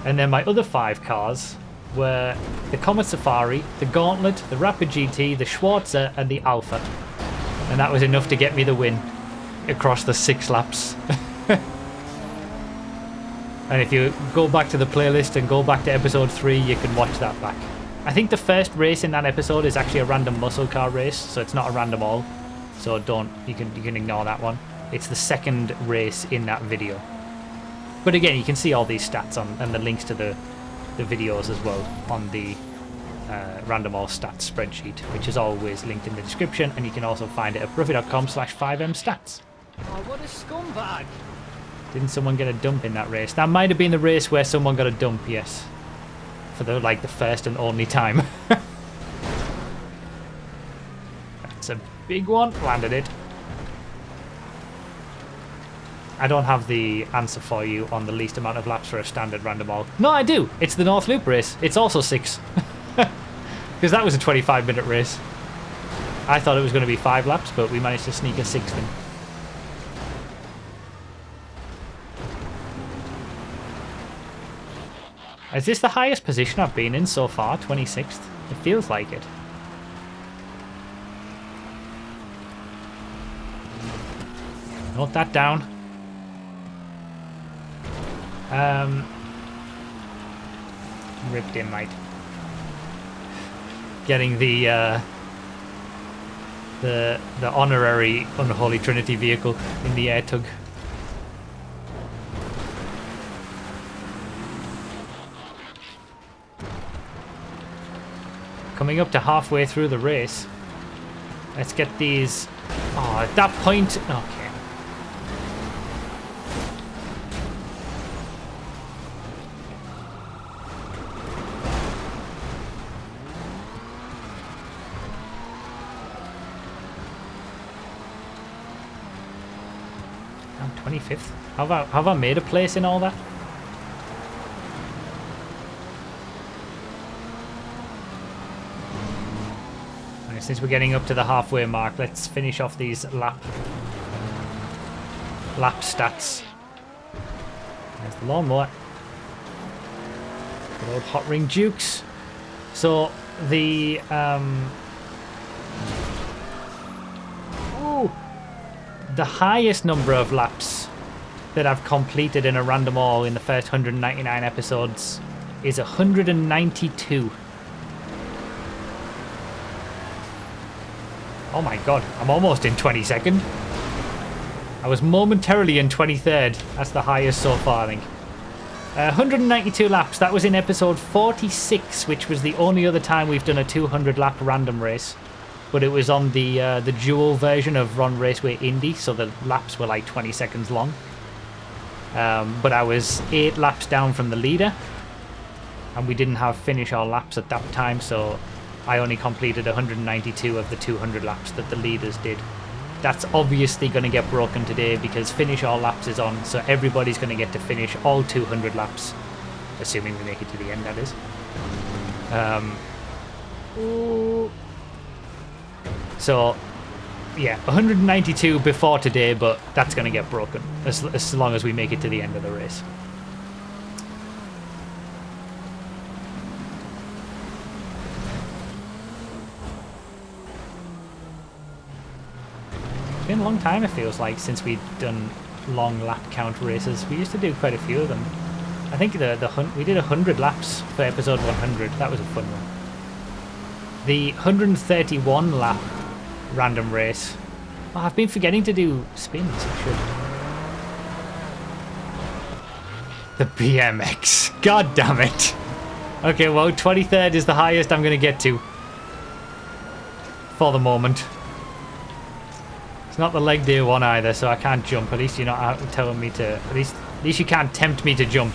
And then my other 5 cars were the Comet Safari, the Gauntlet, the Rapid GT, the Schwarzer, and the Alpha. And that was enough to get me the win across the 6 laps. And if you go back to the playlist and go back to episode 3, you can watch that back. I think the first race in that episode is actually a random muscle car race, so it's not a random all. So you can ignore that one. It's the second race in that video. But again, you can see all these stats on and the links to the videos as well on the random all stats spreadsheet, which is always linked in the description, and you can also find it at broughy.com/FiveM stats. Oh, what a scumbag! Didn't someone get a dump in that race? That might have been the race where someone got a dump, yes. For the first and only time. That's a big one. Landed it. I don't have the answer for you on the least amount of laps for a standard random all. No, I do. It's the North Loop race. It's also 6. Because that was a 25-minute race. I thought it was going to be 5 laps, but we managed to sneak a 6th in. Is this the highest position I've been in so far? 26th? It feels like it. Note that down. Rip DiNmiTe. Getting the honorary Unholy Trinity vehicle in the air tug. Coming up to halfway through the race. Let's get these... Oh, at that point... Okay. I'm 25th. Have I made a place in all that? Since we're getting up to the halfway mark, let's finish off these lap stats. There's the lawnmower. Good old hot ring Dukes. So the highest number of laps that I've completed in a random all in the first 199 episodes is 192. Oh my god, I'm almost in 22nd. I was momentarily in 23rd. That's the highest so far, I think. 192 laps. That was in episode 46, which was the only other time we've done a 200-lap random race. But it was on the dual version of Ron Raceway Indy, so the laps were like 20 seconds long. But I was 8 laps down from the leader. And we didn't have finish all laps at that time, so I only completed 192 of the 200 laps that the leaders did. That's obviously going to get broken today because finish all laps is on, so everybody's going to get to finish all 200 laps, assuming we make it to the end, that is. So, yeah, 192 before today, but that's going to get broken as long as we make it to the end of the race. It's been a long time, it feels like, since we've done long lap count races. We used to do quite a few of them. I think we did 100 laps for episode 100. That was a fun one. The 131 lap random race. Oh, I've been forgetting to do spins. I should. The BMX. God damn it. Okay, well, 23rd is the highest I'm going to get to. For the moment. It's not the leg day one either, so I can't jump. At least you're not out telling me to... At least you can't tempt me to jump.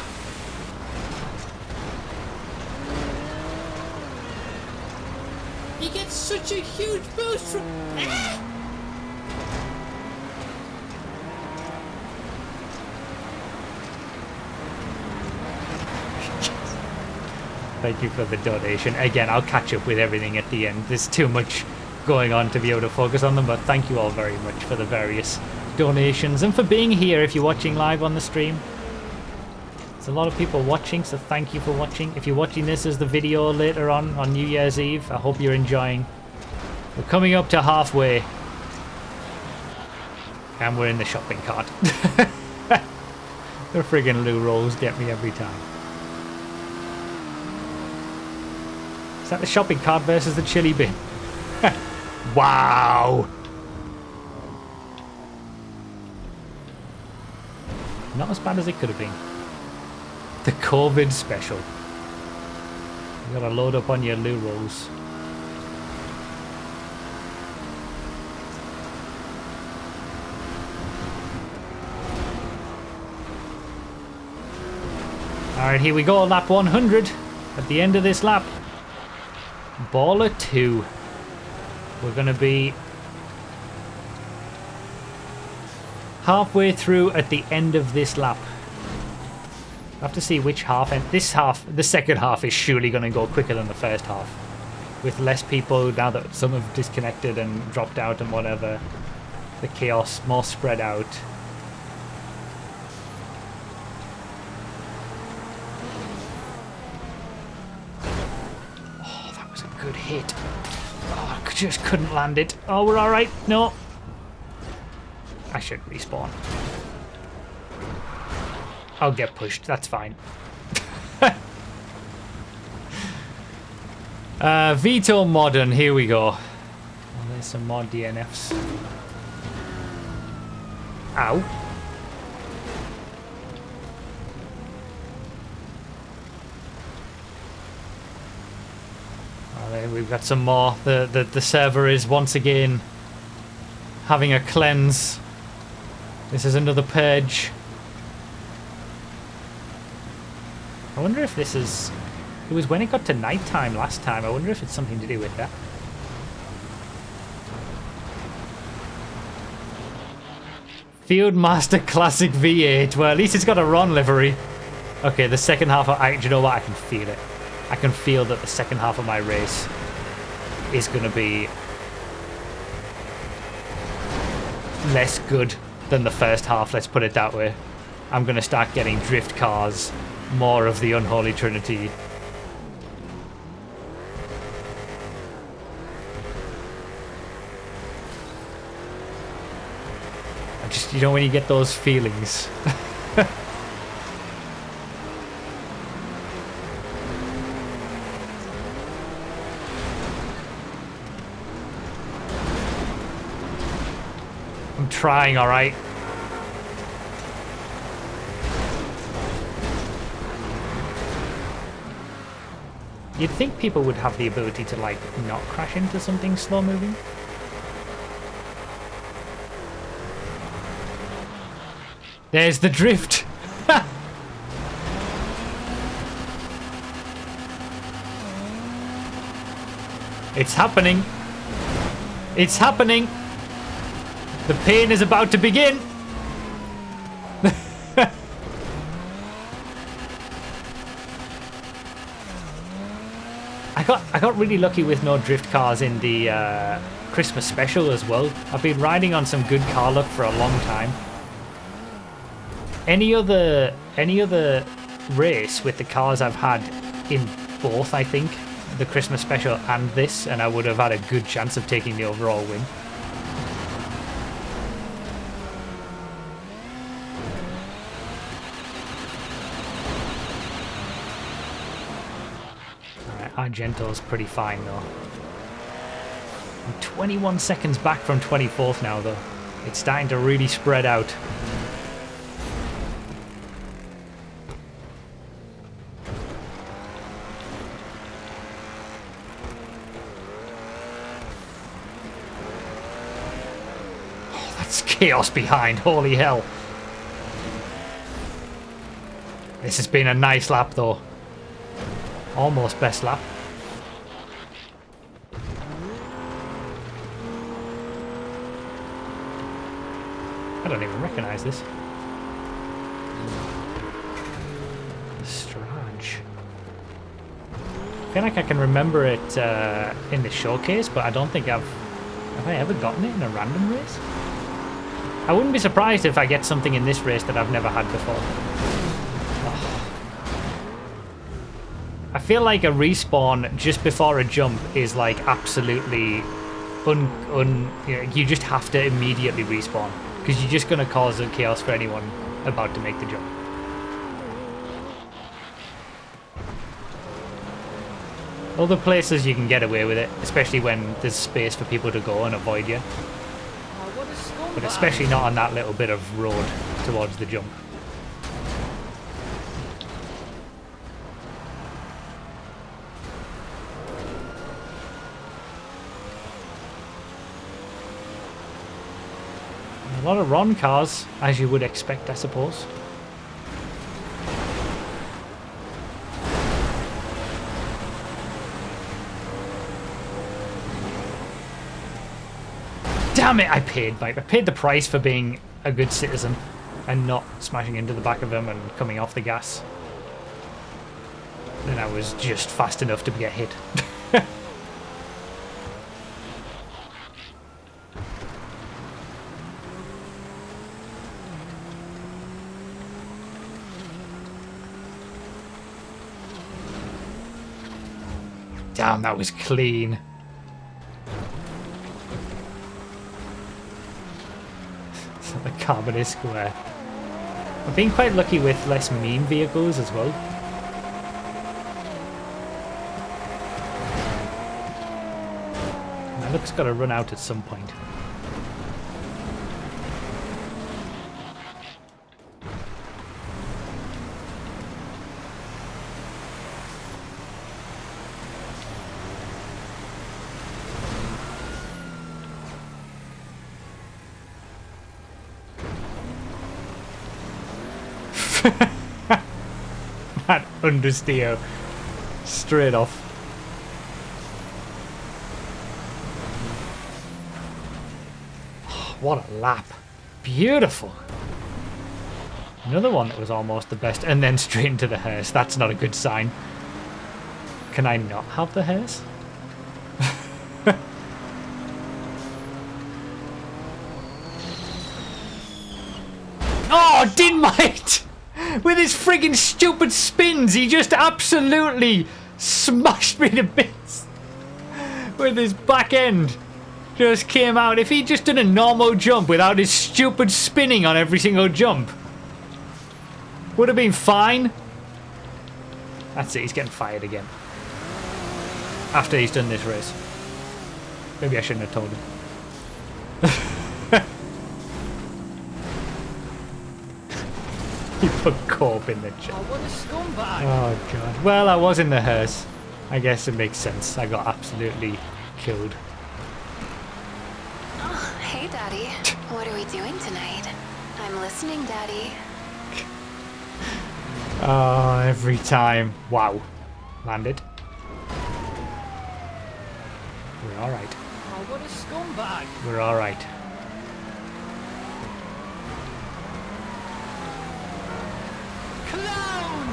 He gets such a huge boost from... Ah! Thank you for the donation. Again, I'll catch up with everything at the end. There's too much going on to be able to focus on them, but thank you all very much for the various donations and for being here if you're watching live on the stream. There's a lot of people watching, so thank you for watching. If you're watching this as the video later on New Year's Eve, I hope you're enjoying. We're coming up to halfway. And we're in the shopping cart. The friggin' loo rolls get me every time. Is that the shopping cart versus the chili bin? Wow! Not as bad as it could have been. The COVID special. You gotta load up on your loo rolls. Alright, here we go, lap 100. At the end of this lap. Baller 2. We're going to be halfway through at the end of this lap. I have to see which half, and this half, the second half is surely going to go quicker than the first half. With less people, now that some have disconnected and dropped out and whatever. The chaos more spread out. Oh, that was a good hit. Oh, I just couldn't land it. Oh, we're alright. No. I should respawn. I'll get pushed. That's fine. Veto Modern. Here we go. Oh, there's some more DNFs. Ow. We've got some more. The server is once again having a cleanse. This is another purge. I wonder if this is... It was when it got to nighttime last time. I wonder if it's something to do with that. Fieldmaster Classic V8. Well, at least it's got a Ron livery. Okay, the second half... do you know what? I can feel it. I can feel that the second half of my race is going to be less good than the first half, let's put it that way. I'm going to start getting drift cars, more of the unholy trinity. I just, you know, when you get those feelings. I'm trying, alright. You'd think people would have the ability to, like, not crash into something slow moving. There's the drift! It's happening! It's happening! The pain is about to begin! I got really lucky with no drift cars in the Christmas special as well. I've been riding on some good car luck for a long time. Any other race with the cars I've had in both, I think, the Christmas special and this, and I would have had a good chance of taking the overall win. Argento's pretty fine though. I'm 21 seconds back from 24th now, though. It's starting to really spread out. Oh, that's chaos behind. Holy hell. This has been a nice lap, though. Almost best lap. I don't even recognise this. Strange. I feel like I can remember it in the showcase, but I don't think have I ever gotten it in a random race? I wouldn't be surprised if I get something in this race that I've never had before. Oh. I feel like a respawn just before a jump is like absolutely you just have to immediately respawn. Because you're just going to cause a chaos for anyone about to make the jump. Other places you can get away with it, especially when there's space for people to go and avoid you. But especially not on that little bit of road towards the jump. A lot of Ron cars, as you would expect, I suppose. Damn it! I paid the price for being a good citizen and not smashing into the back of him and coming off the gas. Then I was just fast enough to get hit. Damn, that was clean. The carbon is square. I've been quite lucky with less mean vehicles as well. My luck's got to run out at some point. That understeer straight off. Oh, what a lap. Beautiful. Another one that was almost the best and then straight into the hearse. That's not a good sign. Can I not have the hearse? Oh, DiNmiTe! With his friggin' stupid spins, he just absolutely smashed me to bits. With his back end. Just came out. If he'd just done a normal jump without his stupid spinning on every single jump, would have been fine. That's it, he's getting fired again. After he's done this race. Maybe I shouldn't have told him. He put Corp in the chat. Oh, what a scumbag. Oh god. Well, I was in the hearse. I guess it makes sense. I got absolutely killed. Oh, hey, Daddy. What are we doing tonight? I'm listening, Daddy. Oh, every time. Wow. Landed. We're alright. Oh, what a scumbag. We're alright. Clown!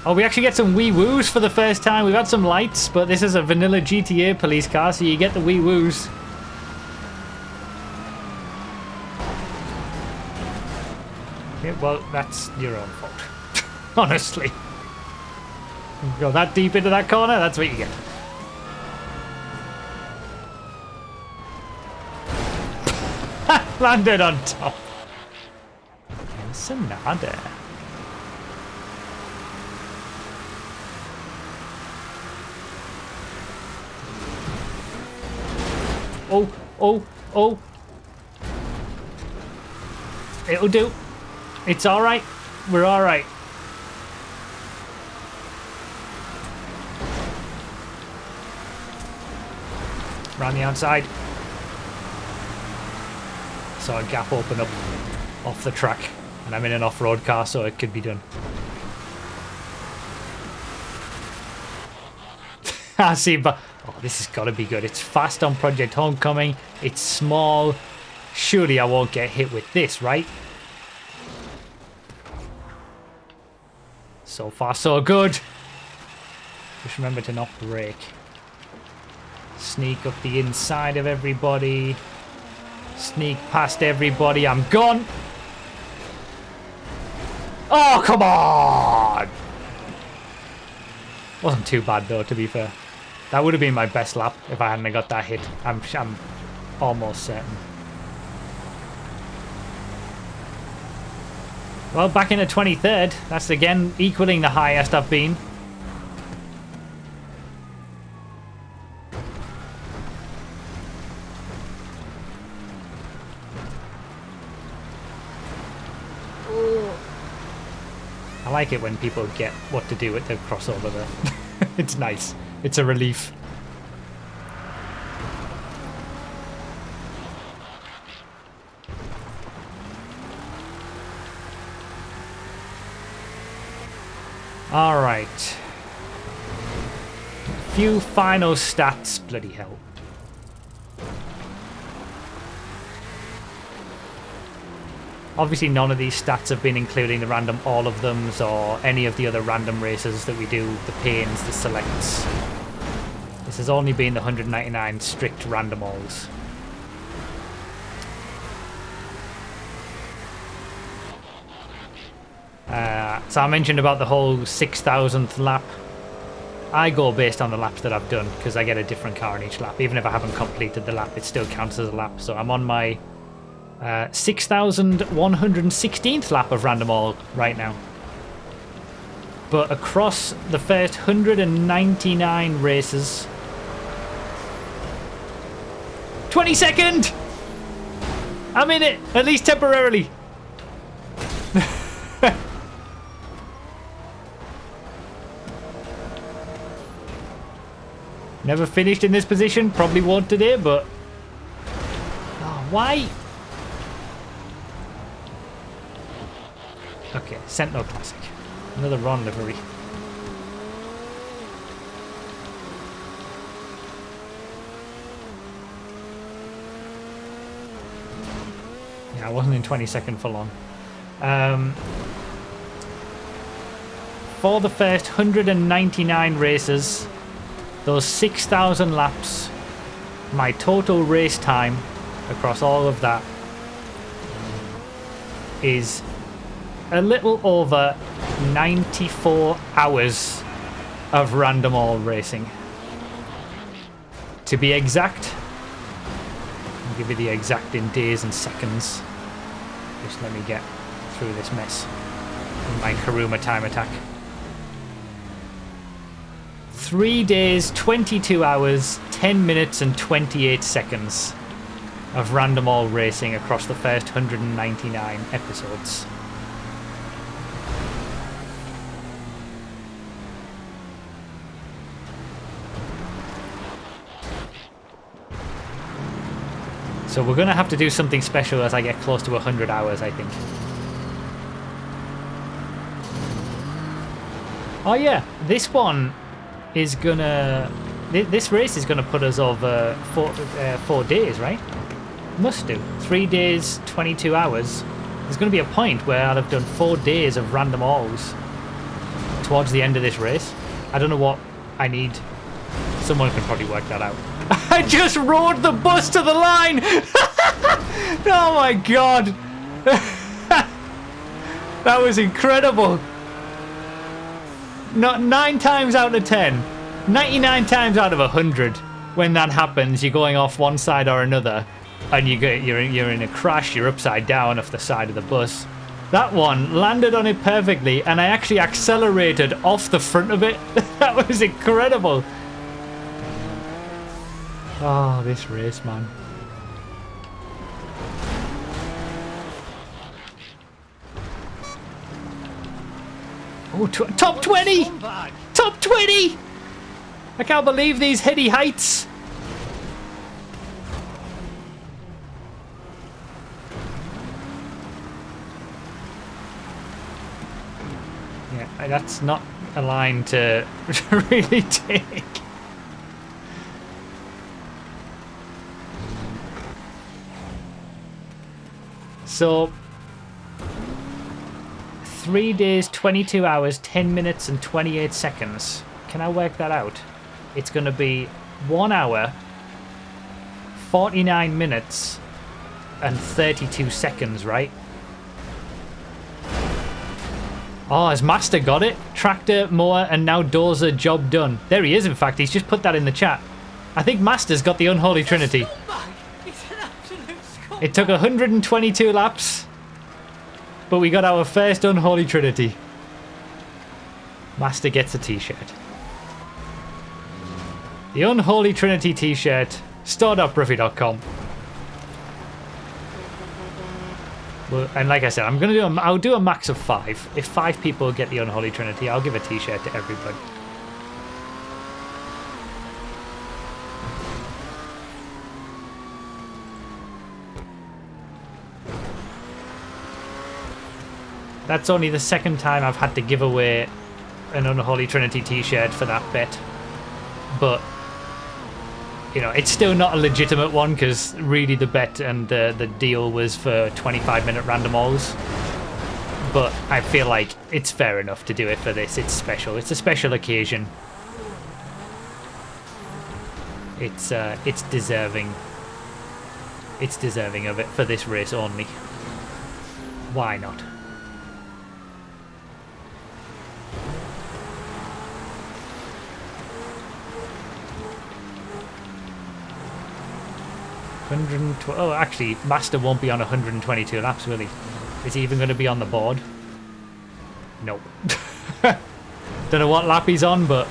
Oh, we actually get some wee woos for the first time. We've had some lights, but this is a vanilla GTA police car, so you get the wee woos. Yeah, well, that's your own fault. Honestly. You go that deep into that corner, that's what you get. Landed on top. Sonada. Oh, oh, oh. It'll do. It's alright. We're alright. Around the outside. Saw a gap open up off the track. And I'm in an off-road car, so it could be done. I see, but... Oh, this has got to be good. It's fast on Project Homecoming. It's small. Surely I won't get hit with this, right? So far, so good. Just remember to not brake. Sneak up the inside of everybody. Sneak past everybody. I'm gone. Oh, come on! Wasn't too bad, though, to be fair. That would have been my best lap if I hadn't got that hit. I'm almost certain. Well, back in the 23rd. That's again equaling the highest I've been. I like it when people get what to do with the crossover there. It's nice. It's a relief. All right. Few final stats. Bloody hell. Obviously, none of these stats have been including the random all of thems or any of the other random races that we do, the pains, the selects. This has only been the 199 strict random alls. So I mentioned about the whole 6,000th lap. I go based on the laps that I've done because I get a different car in each lap. Even if I haven't completed the lap, it still counts as a lap. So I'm on my 6,116th lap of random all right now. But across the first 199 races... 22nd! I'm in it, at least temporarily. Never finished in this position, probably won't today, but... Oh, why? Okay, Sentinel Classic. Another Ron livery. Yeah, I wasn't in 22nd for long. For the first 199 races, those 6,000 laps, my total race time across all of that is a little over 94 hours of random all racing. To be exact, I'll give you the exact in days and seconds. Just let me get through this mess with my Karuma time attack. 3 days, 22 hours, 10 minutes and 28 seconds of random all racing across the first 199 episodes. So we're going to have to do something special as I get close to 100 hours, I think. Oh yeah, this one is gonna... This race is gonna put us over 4 days, right? Must do. 3 days, 22 hours. There's gonna be a point where I'll have done 4 days of random alls towards the end of this race. I don't know what I need. Someone can probably work that out. I just rode the bus to the line! Oh my god! That was incredible! Not 9 times out of 10, 99 times out of 100, when that happens, you're going off one side or another, and you're in a crash, you're upside down off the side of the bus. That one landed on it perfectly, and I actually accelerated off the front of it. That was incredible. Oh, this race, man. Oh, top 20! Top 20! I can't believe these heady heights. Yeah, that's not a line to really take. So, 3 days, 22 hours, 10 minutes and 28 seconds. Can I work that out? It's going to be 1 hour, 49 minutes and 32 seconds, right? Oh, has Master got it? Tractor, mower, and now dozer, job done. There he is, in fact. He's just put that in the chat. I think Master's got the unholy trinity. It took 122 laps, but we got our first unholy trinity. Master gets a t-shirt. The unholy trinity t-shirt, store.bruffy.com. Well, and like I said, I'll do a max of 5. If 5 people get the unholy trinity, I'll give a t-shirt to everybody. That's only the second time I've had to give away an Unholy Trinity t-shirt for that bet. But, you know, it's still not a legitimate one because really the bet and the deal was for 25-minute random alls. But I feel like it's fair enough to do it for this. It's special. It's a special occasion. It's deserving. It's deserving of it for this race only. Why not? Oh, actually, Master won't be on 122 laps, will he? Is he even going to be on the board? No. Don't know what lap he's on, but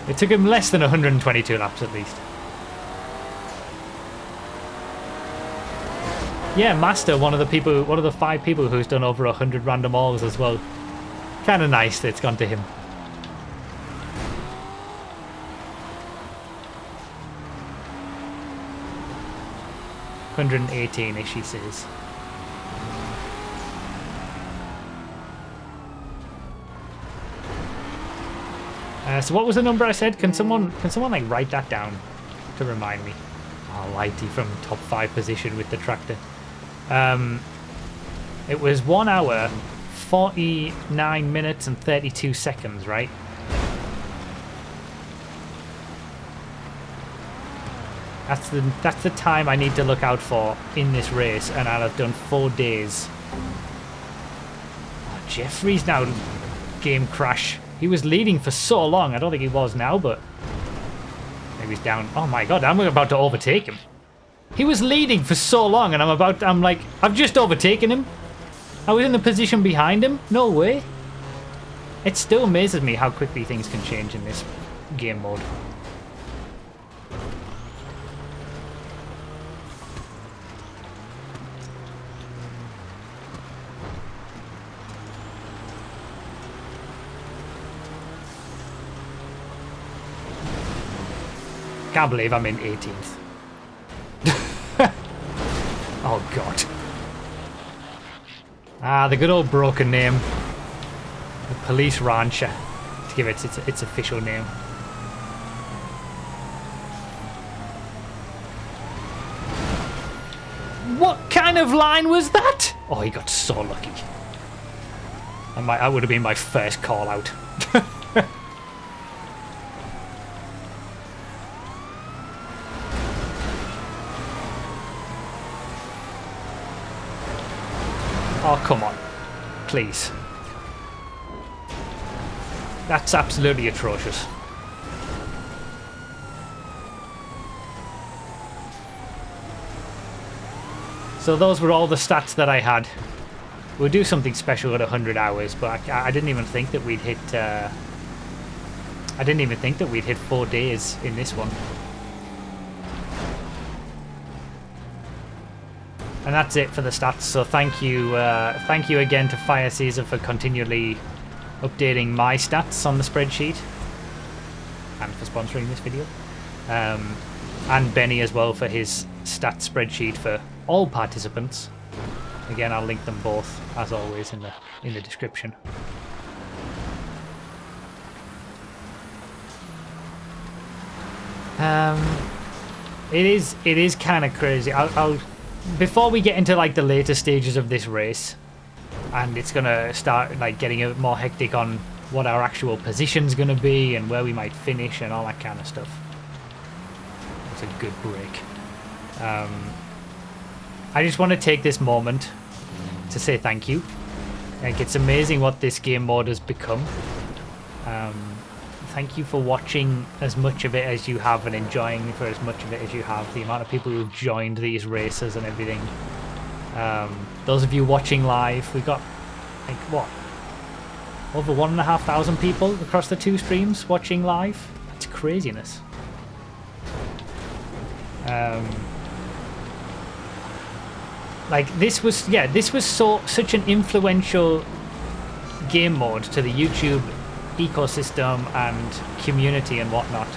it took him less than 122 laps at least. Yeah, Master, one of the 5 people who's done over 100 random alls as well. Kind of nice that it's gone to him. 118-ish, he says. So what was the number I said? Can someone like write that down to remind me? Oh, Lighty from top 5 position with the tractor. It was 1 hour, 49 minutes and 32 seconds, right? That's the time I need to look out for in this race, and I'll have done 4 days. Oh, Jeffrey's now game crash. He was leading for so long. I don't think he was now, but maybe he's down. Oh my god, I'm about to overtake him. He was leading for so long, and I've just overtaken him. I was in the position behind him. No way. It still amazes me how quickly things can change in this game mode. Can't believe I'm in 18th. Oh god. Ah, the good old broken name. The Police Rancher. To give it its official name. What kind of line was that? Oh, he got so lucky. That would have been my first call out. Oh, come on. Please. That's absolutely atrocious. So those were all the stats that I had. We'll do something special at 100 hours, but I didn't even think that we'd hit... I didn't even think that we'd hit 4 days in this one. And that's it for the stats. So thank you again to Fire Caesar for continually updating my stats on the spreadsheet, and for sponsoring this video. And Benny as well for his stats spreadsheet for all participants. Again, I'll link them both as always in the description. It is kind of crazy. I'll before we get into like the later stages of this race, and it's gonna start like getting a bit more hectic on what our actual position's gonna be and where we might finish and all that kind of stuff. It's a good break. I just want to take this moment to say thank you. Like, it's amazing what this game mode has become. Thank you for watching as much of it as you have and enjoying for as much of it as you have. The amount of people who've joined these races and everything. Those of you watching live, we got like what? Over 1,500 people across the 2 streams watching live. That's craziness. Like this was such an influential game mode to the YouTube ecosystem and community and whatnot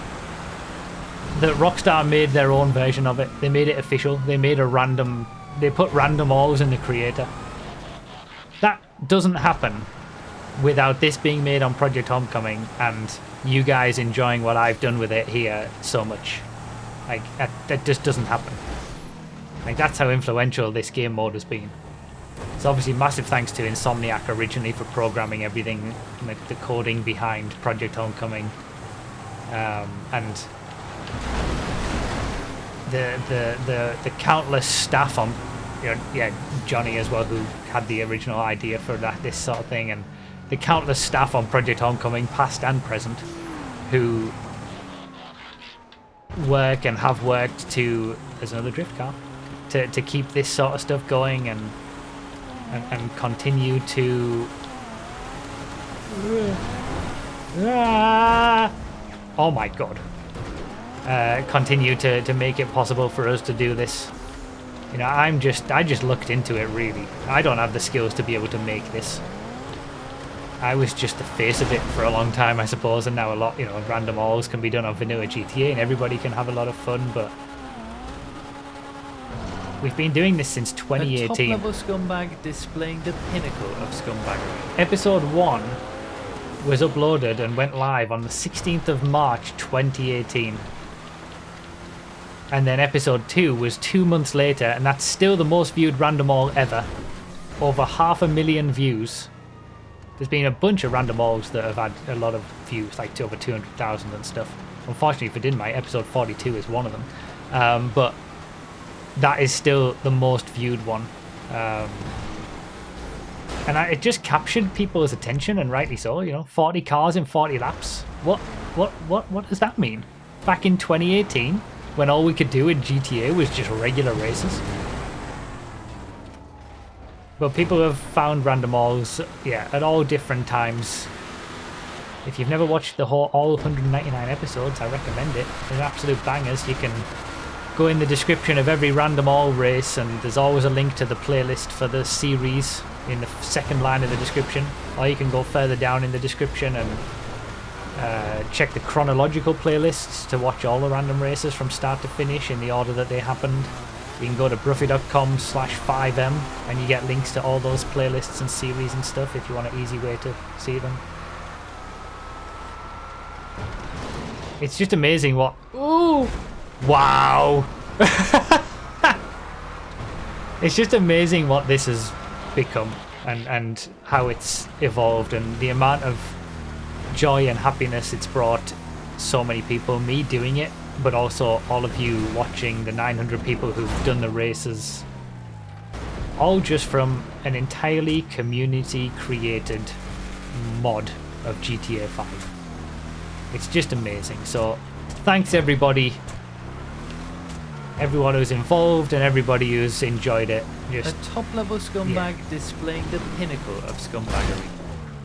that Rockstar made their own version of it. They made it official. They made they put random alls in the creator. That doesn't happen without this being made on Project Homecoming and you guys enjoying what I've done with it here so much. Like that just doesn't happen. Like, that's how influential this game mode has been. So obviously massive thanks to Insomniac originally for programming everything, like the coding behind Project Homecoming, and the countless staff on, Johnny as well, who had the original idea for this sort of thing, and the countless staff on Project Homecoming, past and present, who work and have worked to... There's another drift car. To keep this sort of stuff going and continue to... Oh my god. Continue to make it possible for us to do this. You know, I just looked into it, really. I don't have the skills to be able to make this. I was just the face of it for a long time, I suppose, and now a lot, random alls can be done on vanilla GTA and everybody can have a lot of fun, but we've been doing this since 2018. A top-level scumbag displaying the pinnacle of scumbaggery. Episode 1 was uploaded and went live on the 16th of March 2018. And then episode 2 was 2 months later, and that's still the most viewed random all ever. Over 500,000 views. There's been a bunch of random alls that have had a lot of views, like over 200,000 and stuff. Unfortunately for DiNmiTe, episode 42 is one of them. But that is still the most viewed one. And it just captured people's attention, and rightly so, 40 cars in 40 laps. What does that mean? Back in 2018, when all we could do in GTA was just regular races. But people have found random alls, at all different times. If you've never watched all 199 episodes, I recommend it. They're absolute bangers. You can go in the description of every random all race, and there's always a link to the playlist for the series in the second line of the description. Or you can go further down in the description and check the chronological playlists to watch all the random races from start to finish in the order that they happened. You can go to bruffy.com/FiveM and you get links to all those playlists and series and stuff if you want an easy way to see them. It's just amazing what... Ooh! Wow! It's just amazing what this has become and how it's evolved and the amount of joy and happiness it's brought so many people. Me doing it, but also all of you watching, the 900 people who've done the races, all just from an entirely community created mod of GTA 5. It's just amazing. So thanks everybody everyone who's involved and everybody who's enjoyed it. Just A top-level scumbag displaying the pinnacle of scumbaggery.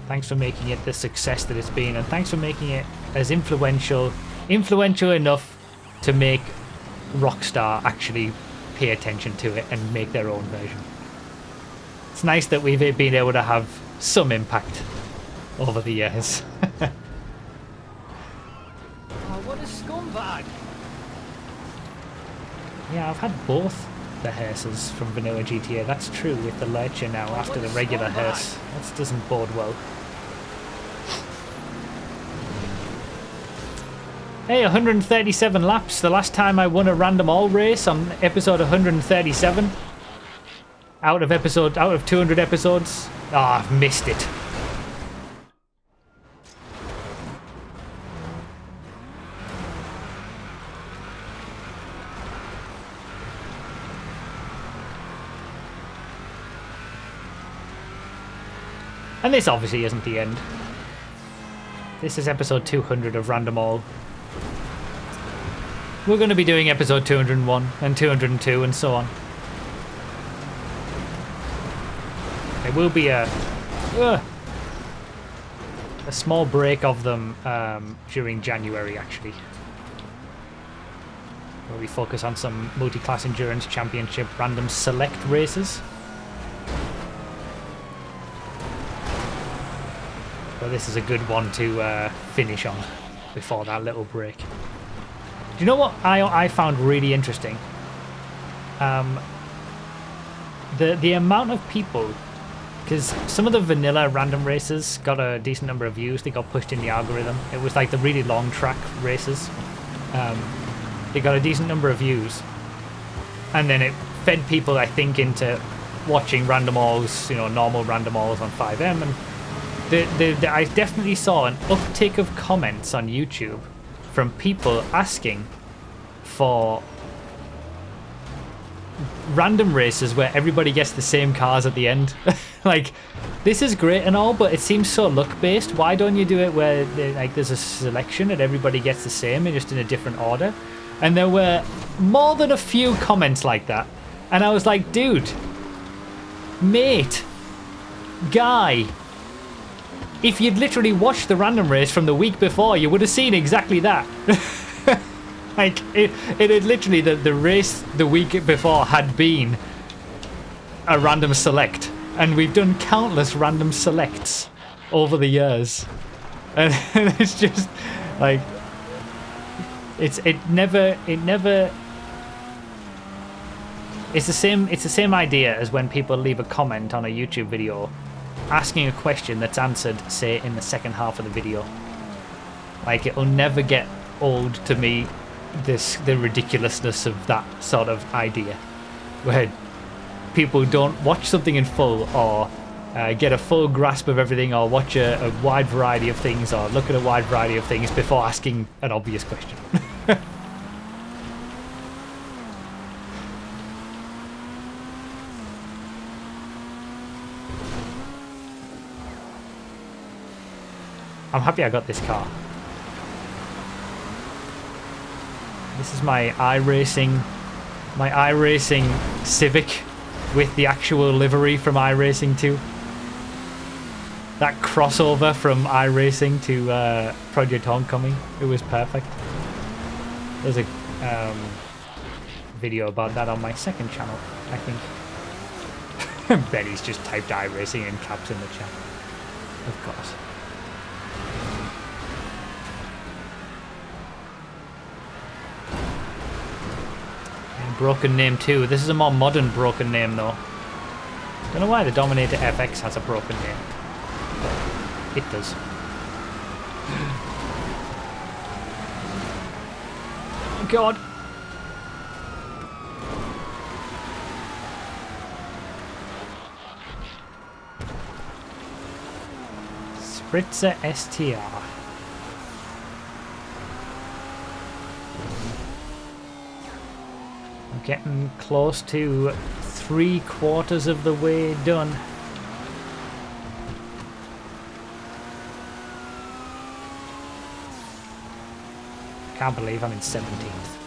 thanks for making it the success that it's been, and thanks for making it as influential enough to make Rockstar actually pay attention to it and make their own version. It's nice that we've been able to have some impact over the years. Oh, what a scumbag! Yeah, I've had both the hearses from Vanilla GTA. That's true with the Lurcher now after the regular hearse. That doesn't bode well. Hey, 137 laps. The last time I won a random all race on episode 137. Out of 200 episodes. Ah, I've missed it. And this obviously isn't the end. This is episode 200 of Random All. We're going to be doing episode 201 and 202 and so on. There will be a small break of them during January, actually. Where we focus on some multi-class endurance championship random select races. But this is a good one to finish on before that little break. Do you know what I found really interesting? The amount of people, because some of the vanilla random races got a decent number of views. They got pushed in the algorithm. It was like the really long track races. They got a decent number of views, and then it fed people, I think, into watching random alls, you know, normal random alls on FiveM, and I definitely saw an uptick of comments on YouTube from people asking for random races where everybody gets the same cars at the end. Like, this is great and all, but it seems so luck-based. Why don't you do it where there's a selection and everybody gets the same and just in a different order? And there were more than a few comments like that. And I was like, dude, mate, guy, if you'd literally watched the random race from the week before, you would have seen exactly that. Like, it had literally, the race the week before had been a random select. And we've done countless random selects over the years. And it's just, like, it's the same idea as when people leave a comment on a YouTube video asking a question that's answered, say, in the second half of the video. Like, it'll never get old to me, the ridiculousness of that sort of idea, where people don't watch something in full, or get a full grasp of everything, or watch a wide variety of things, or look at a wide variety of things before asking an obvious question. I'm happy I got this car. This is my iRacing Civic with the actual livery from iRacing 2. That crossover from iRacing to Project Homecoming, it was perfect. There's a video about that on my second channel, I think. Benny's just typed iRacing in caps in the chat. Of course. Broken Name 2. This is a more modern Broken Name, though. Don't know why the Dominator FX has a broken name, but it does. Oh God! Spritzer STR. Getting close to 3/4 of the way done. Can't believe I'm in 17th.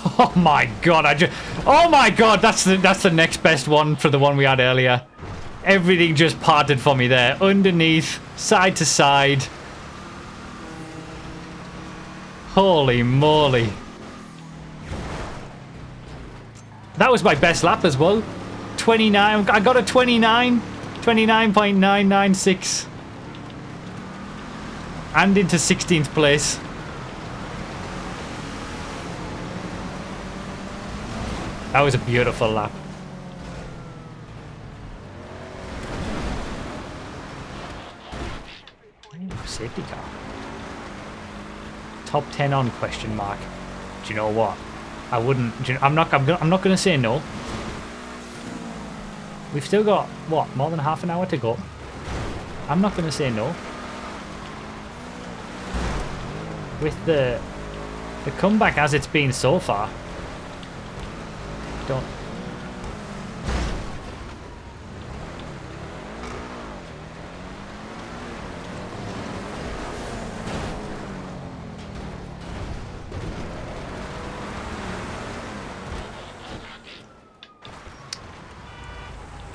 Oh my god, oh my god, that's the next best one for the one we had earlier. Everything just parted for me there. Underneath, side to side. Holy moly. That was my best lap as well. 29, I got a 29. 29.996. And into 16th place. That was a beautiful lap. Ooh, safety car. Top 10 on question mark. Do you know what? I wouldn't. I'm not going to say no. We've still got what, more than half an hour to go. I'm not going to say no. With the comeback as it's been so far. Don't.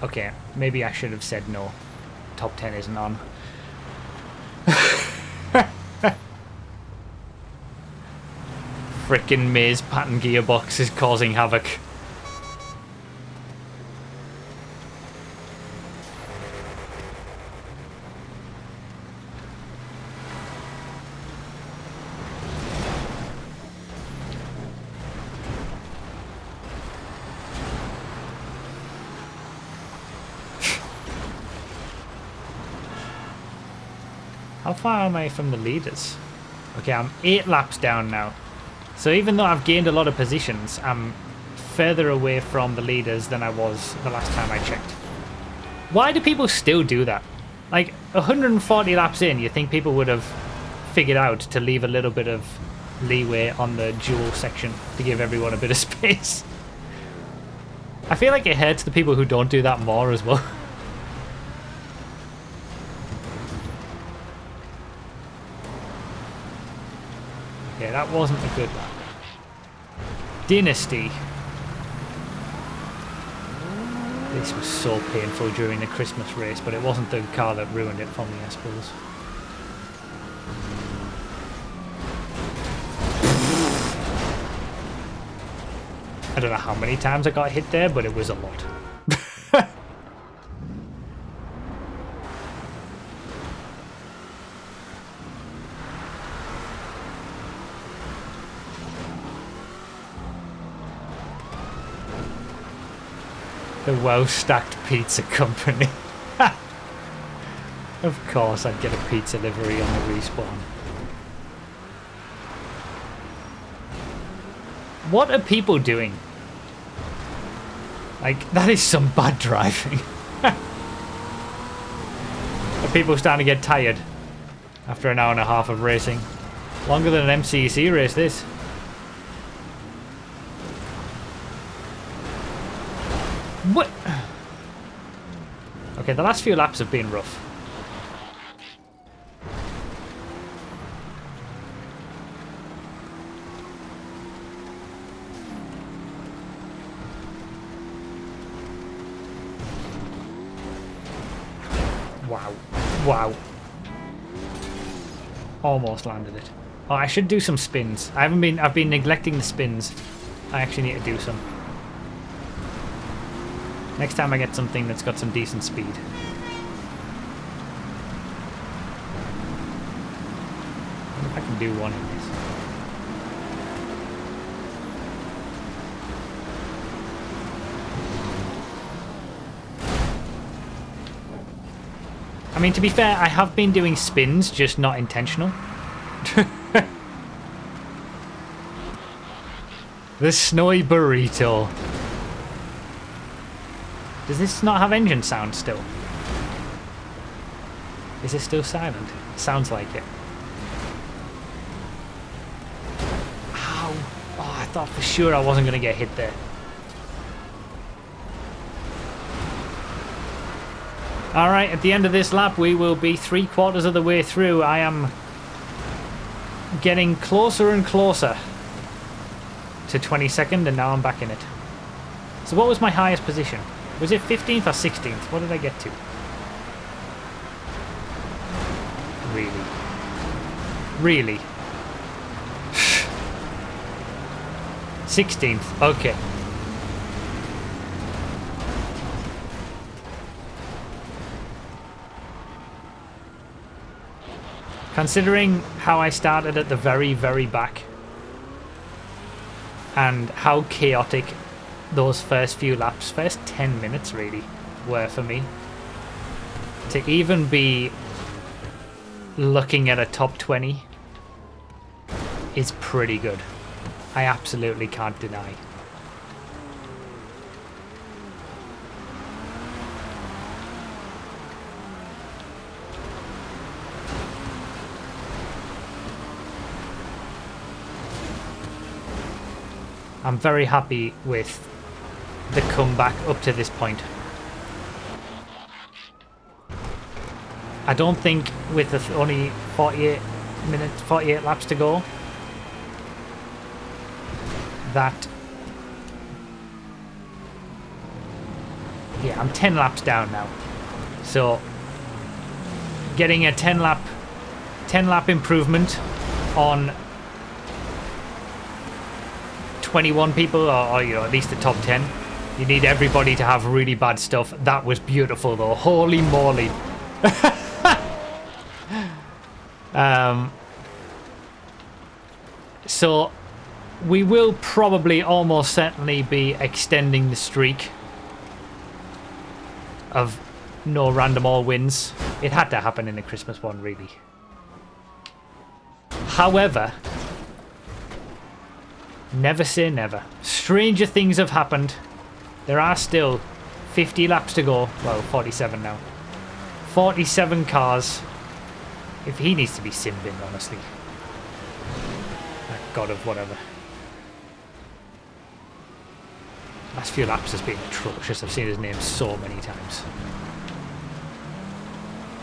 Okay, maybe I should have said no. Top 10 isn't on. Frickin' maze pattern gearbox is causing havoc. How far am I from the leaders? Okay, I'm 8 laps down now. So even though I've gained a lot of positions, I'm further away from the leaders than I was the last time I checked. Why do people still do that? Like, 140 laps in, you think people would have figured out to leave a little bit of leeway on the dual section to give everyone a bit of space. I feel like it hurts the people who don't do that more as well. Yeah, that wasn't a good lap. Dynasty. This was so painful during the Christmas race, but it wasn't the car that ruined it for me, I suppose. I don't know how many times I got hit there, but it was a lot. The well-stacked pizza company. Of course I'd get a pizza delivery on the respawn. What are people doing? Like, that is some bad driving. Are people starting to get tired after an hour and a half of racing? Longer than an MCC race, this. What? Okay, the last few laps have been rough. Wow. Wow. Almost landed it. Oh, I should do some spins. I've been neglecting the spins. I actually need to do some. Next time I get something that's got some decent speed. I wonder if I can do one in this. I mean, to be fair, I have been doing spins, just not intentional. The snowy burrito. Does this not have engine sound still? Is it still silent? Sounds like it. Ow! Oh, I thought for sure I wasn't going to get hit there. Alright, at the end of this lap we will be 3/4 of the way through. I am getting closer and closer. to 22nd, and now I'm back in it. So what was my highest position? Was it 15th or 16th? What did I get to? Really? Really? 16th. Okay. Considering how I started at the very, very back and how chaotic those first few laps, first 10 minutes really, were for me, to even be looking at a top 20 is pretty good. I absolutely can't deny. I'm very happy with the comeback up to this point. I don't think with the only 48 laps to go that... Yeah, I'm 10 laps down now. So getting a 10 lap improvement on 21 people, or you know, at least the top 10. You need everybody to have really bad stuff. That was beautiful though. Holy moly. So we will probably almost certainly be extending the streak of no random all wins. It had to happen in the Christmas one, really. However, never say never. Stranger things have happened. There are still 50 laps to go. Well, 47 now. 47 cars. If he needs to be sim-binned, honestly. That god of whatever. Last few laps has been atrocious. I've seen his name so many times.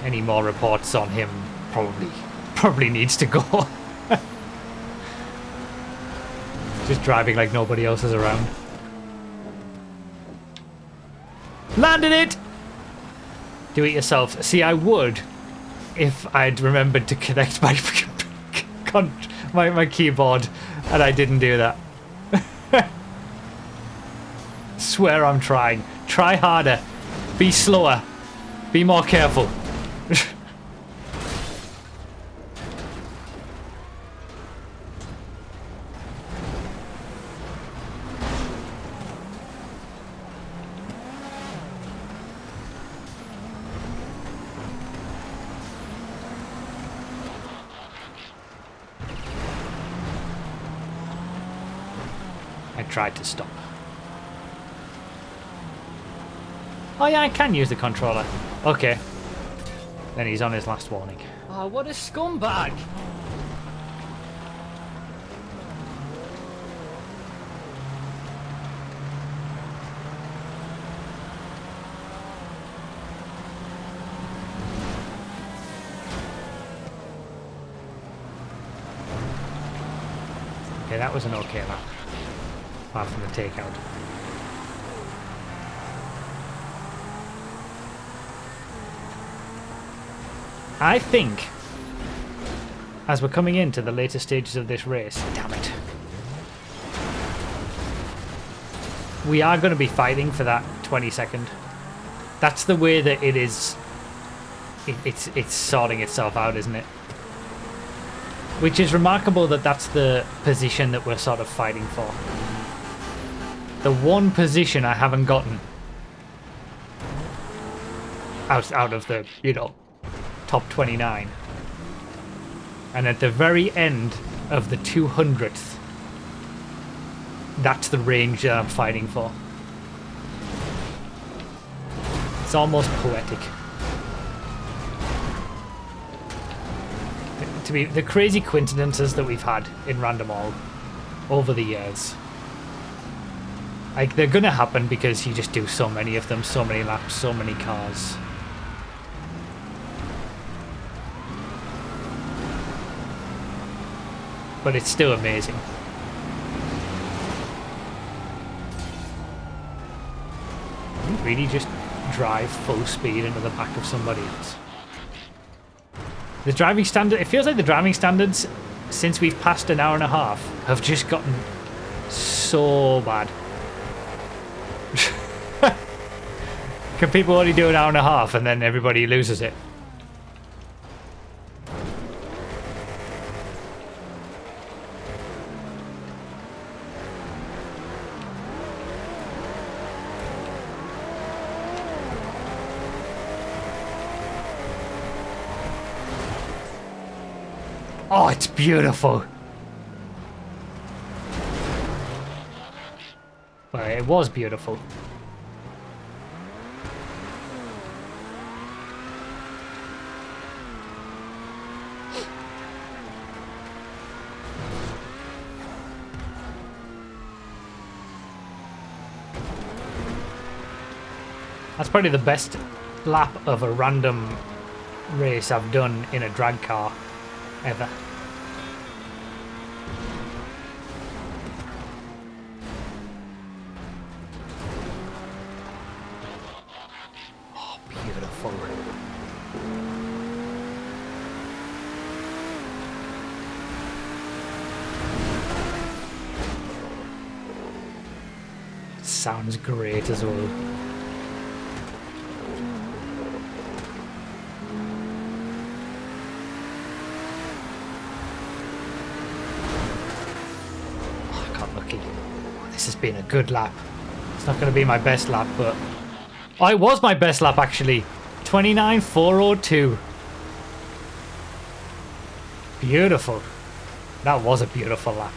Any more reports on him probably needs to go. Just driving like nobody else is around. Landed it! Do it yourself. See, I would if I'd remembered to connect my keyboard, and I didn't do that. Swear I'm trying. Try harder. Be slower. Be more careful. I tried to stop. Oh yeah, I can use the controller. Okay. Then he's on his last warning. Oh, what a scumbag! Okay, that was an okay lap. Apart from the takeout. I think, as we're coming into the later stages of this race, damn it, we are going to be fighting for that 22nd. That's the way that it is. It's sorting itself out, isn't it? Which is remarkable that that's the position that we're sort of fighting for. The one position I haven't gotten out of the, you know, top 29. And at the very end of the 200th, that's the range that I'm fighting for. It's almost poetic. To be the crazy coincidences that we've had in Random All over the years. Like, they're gonna happen because you just do so many of them, so many laps, so many cars. But it's still amazing. we really just drive full speed into the back of somebody else? The driving standard, it feels like the driving standards since we've passed an hour and a half have just gotten so bad. Can people only do an hour and a half and then everybody loses it? Oh, it's beautiful. Well, it was beautiful. That's probably the best lap of a random race I've done in a drag car ever. Oh, beautiful. It sounds great as well. This has been a good lap. It's not going to be my best lap, but... Oh, it was my best lap, actually. 29.402. Beautiful. That was a beautiful lap.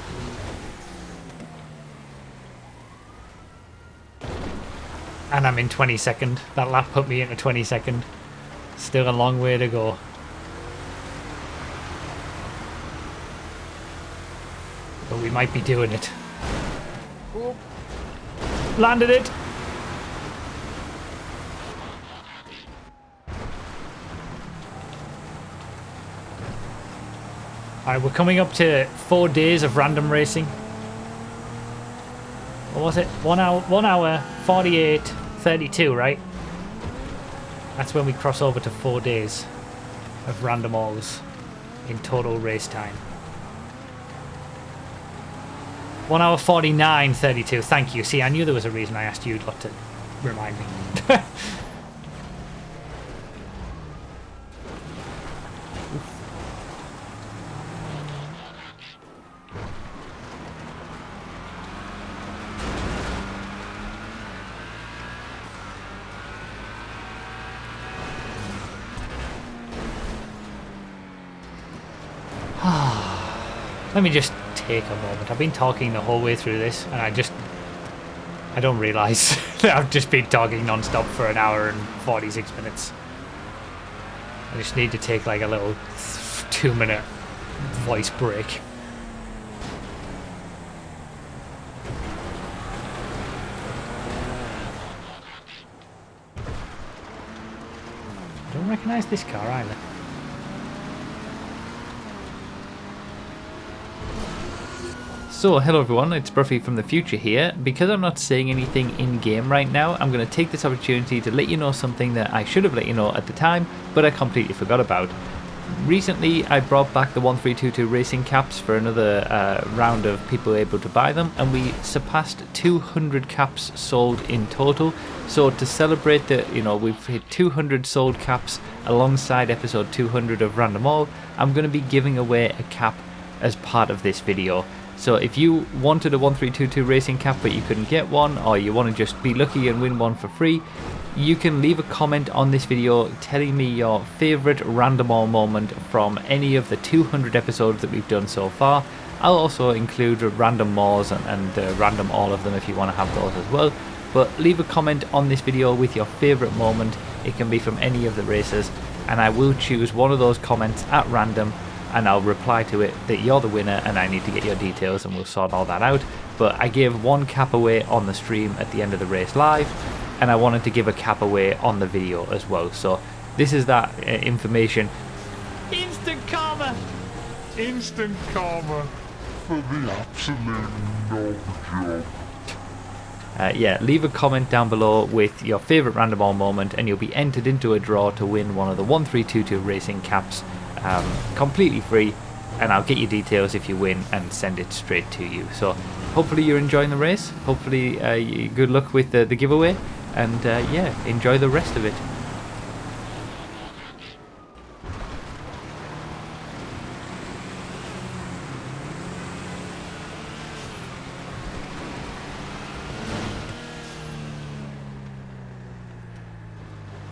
And I'm in 22nd. That lap put me into 22nd. Still a long way to go. But we might be doing it. Landed it. Alright, we're coming up to 4 days of random racing. What was it? 1 hour 48:32, right? That's when we cross over to 4 days of random alls in total race time. 1 hour 49:32. Thank you. See, I knew there was a reason I asked you lot to remind me. Let me just take a moment. I've been talking the whole way through this and I don't realise that I've just been talking non-stop for an hour and 46 minutes. I just need to take like a little 2-minute voice break. I don't recognise this car either. So, hello everyone, it's Bruffy from the future here. Because I'm not saying anything in-game right now, I'm going to take this opportunity to let you know something that I should have let you know at the time, but I completely forgot about. Recently, I brought back the 1322 racing caps for another round of people able to buy them, and we surpassed 200 caps sold in total. So to celebrate that, we've hit 200 sold caps alongside episode 200 of Random All, I'm going to be giving away a cap as part of this video. So if you wanted a 1322 racing cap but you couldn't get one, or you want to just be lucky and win one for free, you can leave a comment on this video telling me your favourite random all moment from any of the 200 episodes that we've done so far. I'll also include random mores and random all of them if you want to have those as well. But leave a comment on this video with your favourite moment. It can be from any of the races, and I will choose one of those comments at random, and I'll reply to it that you're the winner and I need to get your details, and we'll sort all that out. But I gave one cap away on the stream at the end of the race live, and I wanted to give a cap away on the video as well. So this is that information. Instant karma! Instant karma for the absolute knob job. Yeah, leave a comment down below with your favourite random all moment, and you'll be entered into a draw to win one of the 1322 racing caps, completely free. And I'll get your details if you win and send it straight to you. So hopefully you're enjoying the race. Hopefully good luck with the giveaway, and yeah, enjoy the rest of it.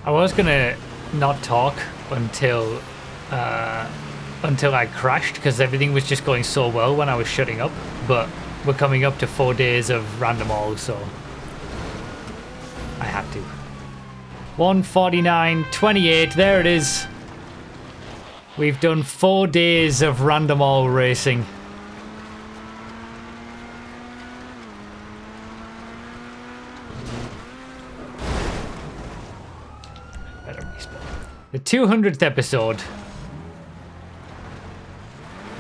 I was gonna not talk until I crashed, because everything was just going so well when I was shutting up, but we're coming up to 4 days of random all, so I had to. 1:49:28, there it is. We've done 4 days of random all racing. The 200th episode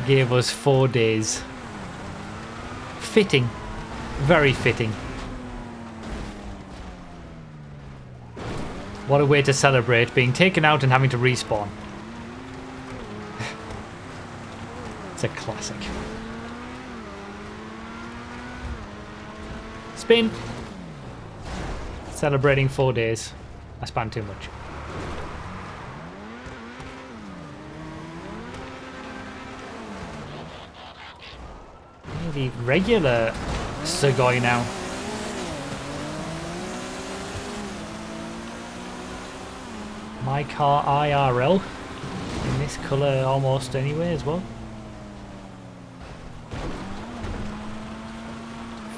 gave us 4 days. Fitting. Very fitting. What a way to celebrate being taken out and having to respawn. It's a classic. Spin. Celebrating 4 days. I spanned too much. The regular Sugoi now. My car IRL in this colour almost anyway as well.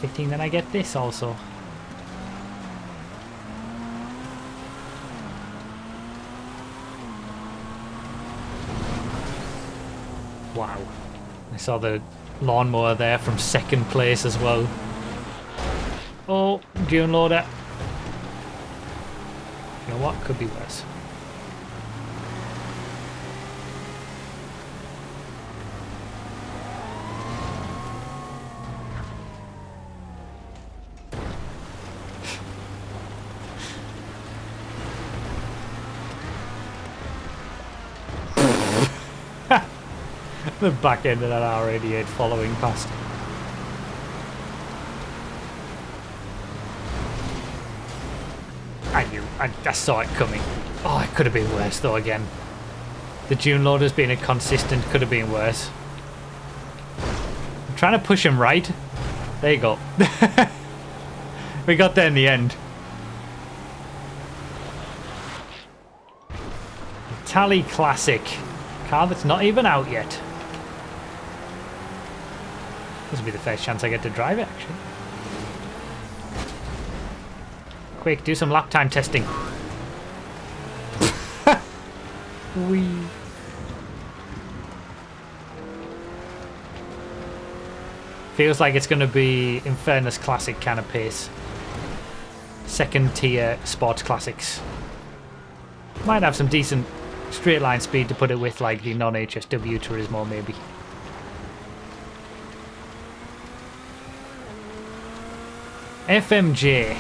Fitting that I get this also. Wow. I saw the lawnmower there from second place as well. Oh, Dune loader. You know what? Could be worse. The back end of that R88 following past. I saw it coming. Oh, it could have been worse though again. The Dune loader's being a consistent, could have been worse. I'm trying to push him right. There you go. We got there in the end. Tally Classic. Car that's not even out yet. This will be the first chance I get to drive it, actually. Quick, do some lap time testing. Whee. Feels like it's going to be, in fairness, classic kind of pace. Second tier sports classics. Might have some decent straight line speed to put it with, like the non-HSW Turismo, maybe. FMJ.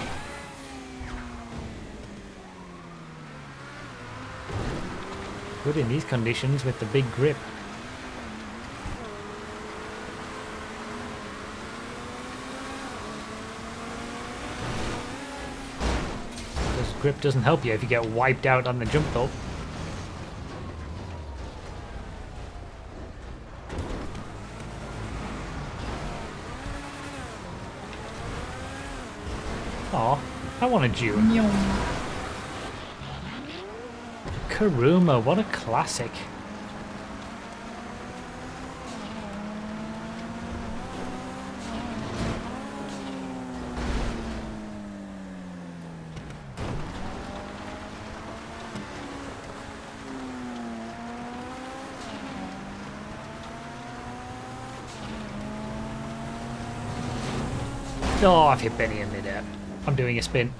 Good in these conditions with the big grip. This grip doesn't help you if you get wiped out on the jump though. Aw, I want a Dune. Karuma, what a classic. Oh, I've hit Benny in midair. I'm doing a spin.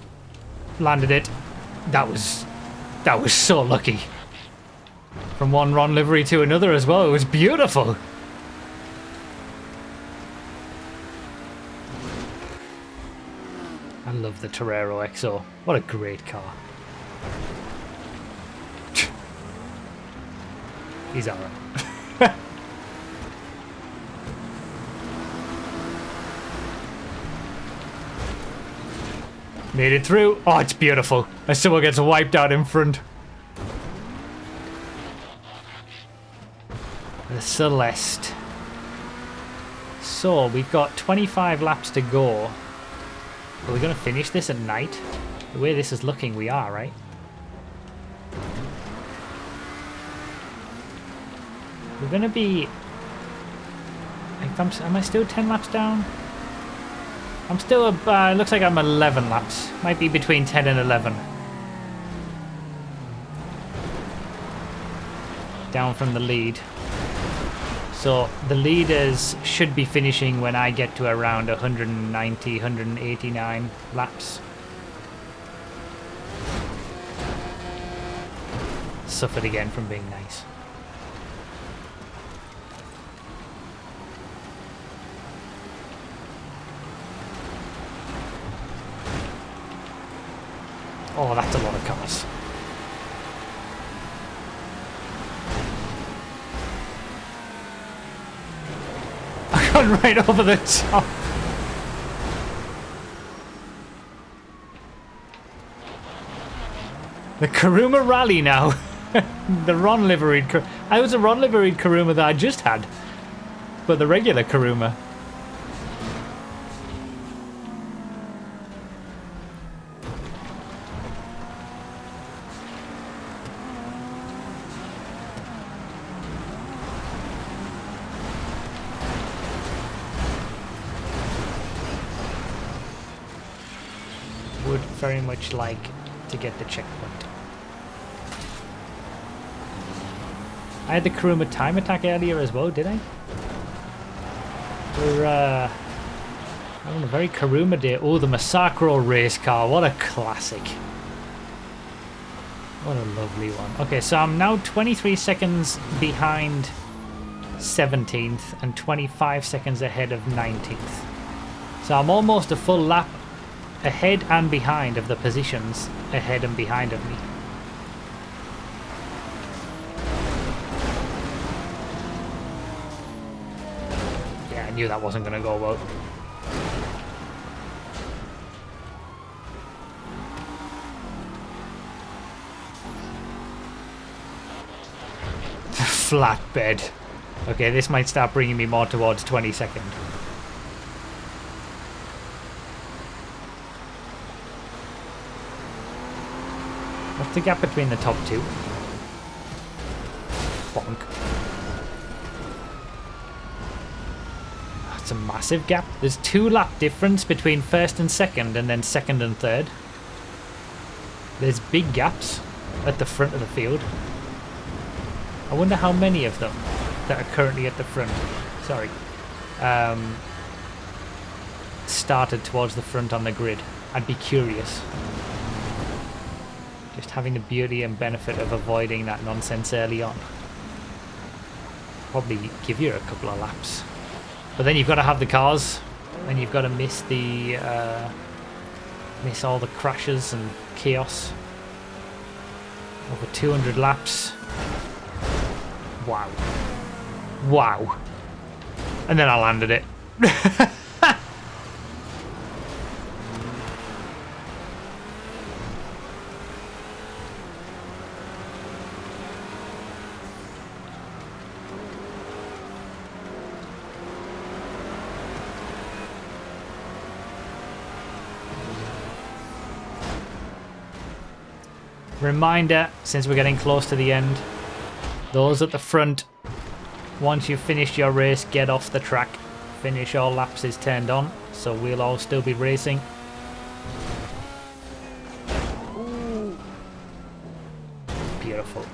Landed it. That was so lucky. From one Ron livery to another as well. It was beautiful. I love the Torero XO. What a great car. He's alright. Made it through. Oh, it's beautiful. As someone gets wiped out in front. The Celeste. So, we've got 25 laps to go. Are we going to finish this at night? The way this is looking, we are, right? We're going to be... Am I still 10 laps down? I'm still, it looks like I'm 11 laps. Might be between 10 and 11. Down from the lead. So the leaders should be finishing when I get to around 190, 189 laps. Suffered again from being nice. Oh, that's a lot of cars. I got right over the top. The Kuruma Rally now. The Ron liveried Kuruma. I was a Ron liveried Kuruma that I just had. But the regular Kuruma. Would very much like to get the checkpoint. I had the Kuruma time attack earlier as well, did I? We're having a very Kuruma day. Oh, the Masakro race car. What a classic. What a lovely one. Okay, so I'm now 23 seconds behind 17th and 25 seconds ahead of 19th. So I'm almost a full lap ahead and behind of the positions ahead and behind of me. Yeah, I knew that wasn't going to go well. Flatbed. Okay, this might start bringing me more towards 22nd. What's the gap between the top two? Bonk. That's a massive gap. There's 2 lap difference between first and second, and then second and third. There's big gaps at the front of the field. I wonder how many of them that are currently at the front, sorry, started towards the front on the grid. I'd be curious. Just having the beauty and benefit of avoiding that nonsense early on. Probably give you a couple of laps. But then you've got to have the cars, and you've got to miss the miss all the crashes and chaos. Over 200 laps. Wow. Wow. And then I landed it. Reminder, since we're getting close to the end, those at the front, once you've finished your race, get off the track. Finish all laps is turned on, so we'll all still be racing. Beautiful.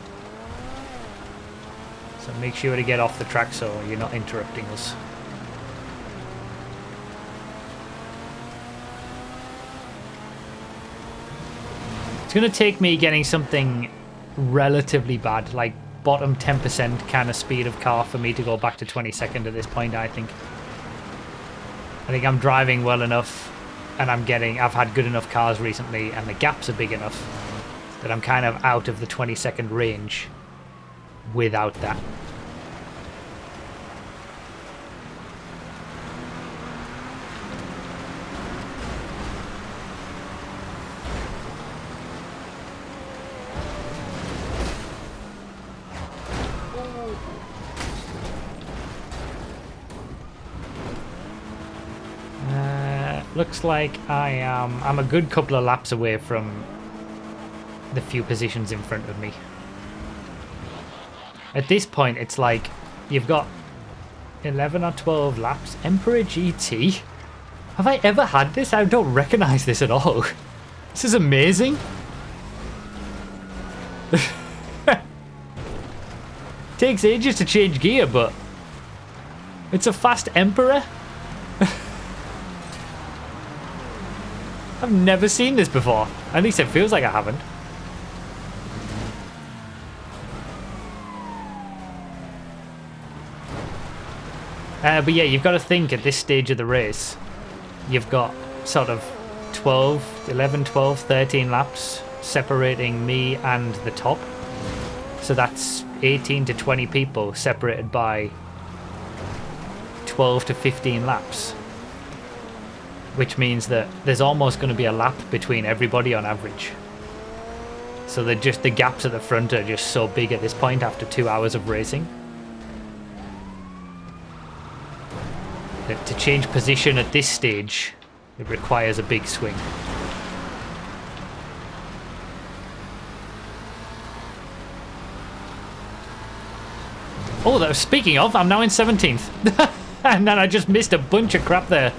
So make sure to get off the track so you're not interrupting us. It's going to take me getting something relatively bad, like bottom 10% kind of speed of car for me to go back to 22nd at this point, I think. I think I'm driving well enough and I've had good enough cars recently, and the gaps are big enough that I'm kind of out of the 20-second range without that. Looks like I'm a good couple of laps away from the few positions in front of me. At this point, it's like you've got 11 or 12 laps. Emperor GT? Have I ever had this? I don't recognize this at all. This is amazing. Takes ages to change gear, but it's a fast Emperor. I've never seen this before. At least it feels like I haven't. But yeah, you've got to think at this stage of the race, you've got sort of 11, 12, 13 laps separating me and the top. So that's 18 to 20 people separated by 12 to 15 laps. Which means that there's almost going to be a lap between everybody on average. So the gaps at the front are just so big at this point after 2 hours of racing. That to change position at this stage, it requires a big swing. Oh, speaking of, I'm now in 17th. And then I just missed a bunch of crap there.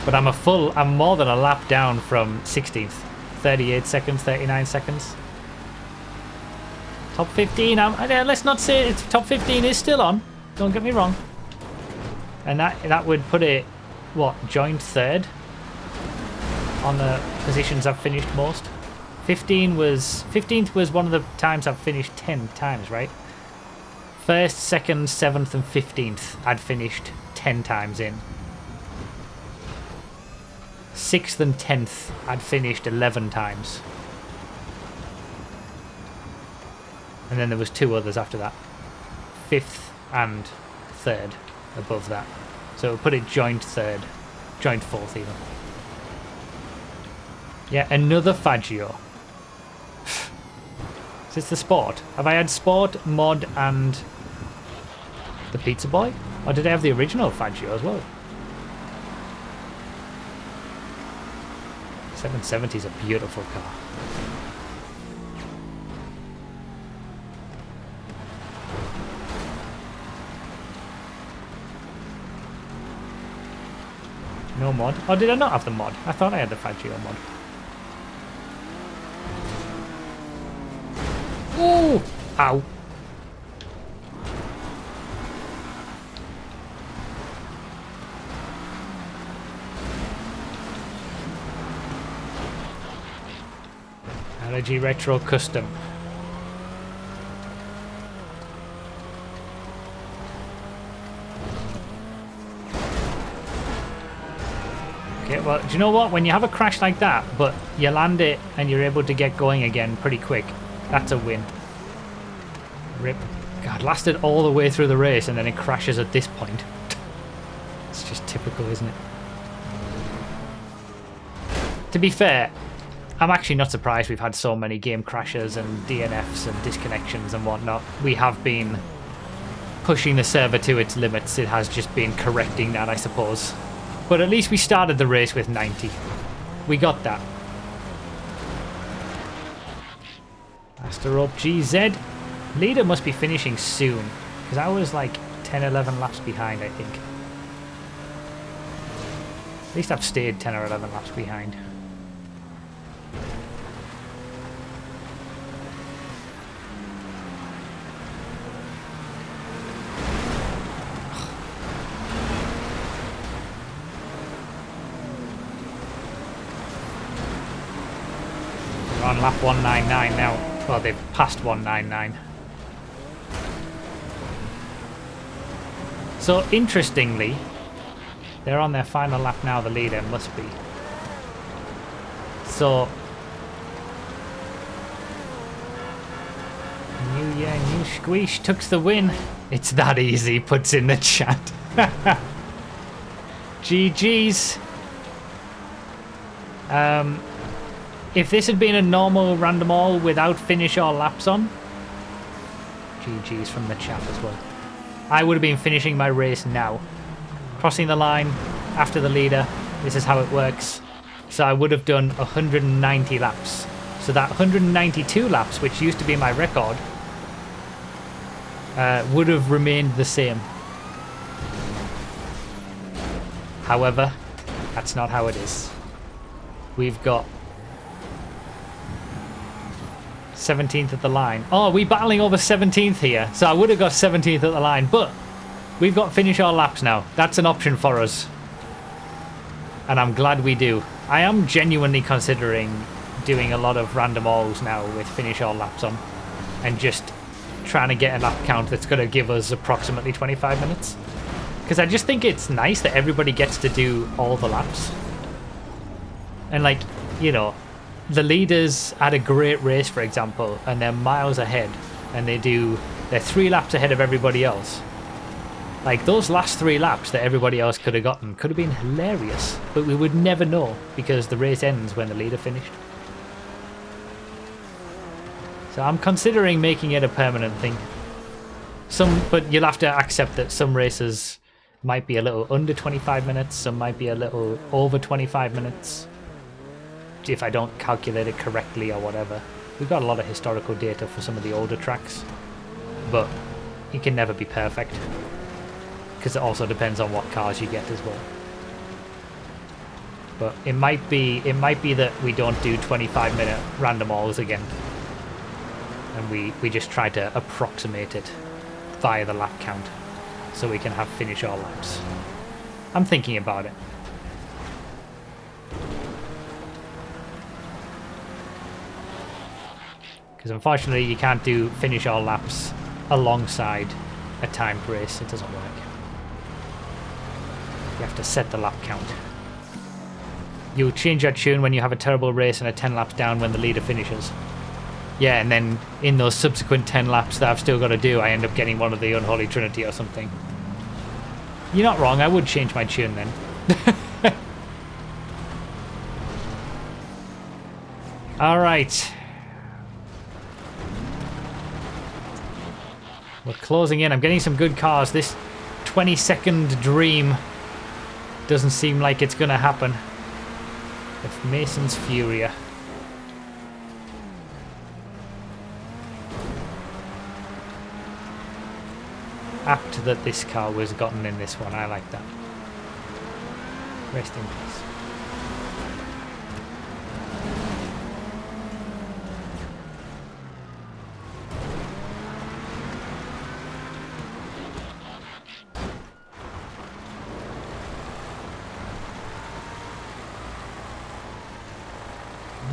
But I'm more than a lap down from 16th. 38 seconds, 39 seconds. Top 15, let's not say it's top 15 is still on. Don't get me wrong. And that would put it, what, joint third? On the positions I've finished most. 15th was one of the times I've finished 10 times, right? First, second, 7th and 15th I'd finished 10 times in. 6th and 10th I'd finished 11 times. And then there was 2 others after that. 5th and 3rd above that. So put it joint 3rd. Joint 4th even. Yeah, another Faggio. Is this the sport? Have I had sport, mod and the pizza boy? Or did I have the original Faggio as well? 770 is a beautiful car. No mod? Or did I not have the mod? I thought I had the Faggio mod. Ooh! Ow. LG Retro Custom. Okay, well, do you know what? When you have a crash like that, but you land it and you're able to get going again pretty quick, that's a win. Rip. God, lasted all the way through the race and then it crashes at this point. It's just typical, isn't it? To be fair, I'm actually not surprised we've had so many game crashes and DNFs and disconnections and whatnot. We have been pushing the server to its limits. It has just been correcting that, I suppose. But at least we started the race with 90. We got that. Master up GZ. Leader must be finishing soon, because I was like 10, 11 laps behind, I think. At least I've stayed 10 or 11 laps behind. We're on lap 199 now. Well, they've passed 199. So, interestingly, They're on their final lap now, the leader must be. So, New Year, new squeeze, tucks the win. It's that easy, puts in the chat. GG's. If this had been a normal random all without finish all laps on, GG's from the chat as well. I would have been finishing my race now. Crossing the line after the leader. This is how it works. So I would have done 190 laps. So that 192 laps, which used to be my record, would have remained the same. However, that's not how it is. We've got 17th at the line. Oh, we're battling over 17th here. So I would have got 17th at the line, but we've got finish all laps now. That's an option for us. And I'm glad we do. I am genuinely considering doing a lot of random alls now with finish all laps on. And just trying to get a lap count that's going to give us approximately 25 minutes. Because I just think it's nice that everybody gets to do all the laps. And like, you know, the leaders had a great race, for example, and they're miles ahead. And they're 3 laps ahead of everybody else. Like, those last 3 laps that everybody else could have gotten could have been hilarious. But we would never know, because the race ends when the leader finished. So I'm considering making it a permanent thing. But you'll have to accept that some races might be a little under 25 minutes, some might be a little over 25 minutes. If I don't calculate it correctly or whatever. We've got a lot of historical data for some of the older tracks. But it can never be perfect. Because it also depends on what cars you get as well. But it might be that we don't do 25-minute random alls again. And we just try to approximate it via the lap count. So we can have finish all laps. I'm thinking about it. Because unfortunately you can't do finish all laps alongside a timed race. It doesn't work. You have to set the lap count. You'll change your tune when you have a terrible race and a 10 laps down when the leader finishes. Yeah, and then in those subsequent 10 laps that I've still got to do, I end up getting one of the Unholy Trinity or something. You're not wrong, I would change my tune then. Alright. We're closing in. I'm getting some good cars. This 20-second dream doesn't seem like it's going to happen. If Mason's Furia. Apt that this car was gotten in this one. I like that. Rest in peace.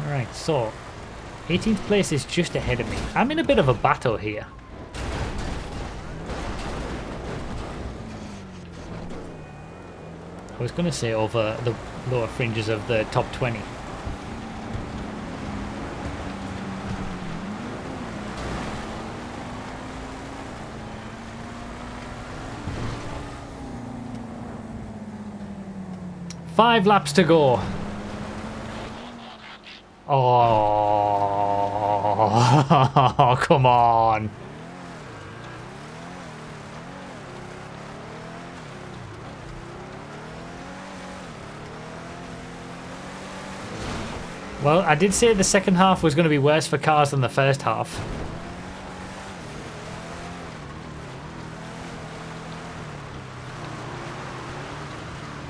Alright, so 18th place is just ahead of me. I'm in a bit of a battle here. I was going to say over the lower fringes of the top 20. Five laps to go. Oh, come on. Well, I did say the second half was going to be worse for cars than the first half.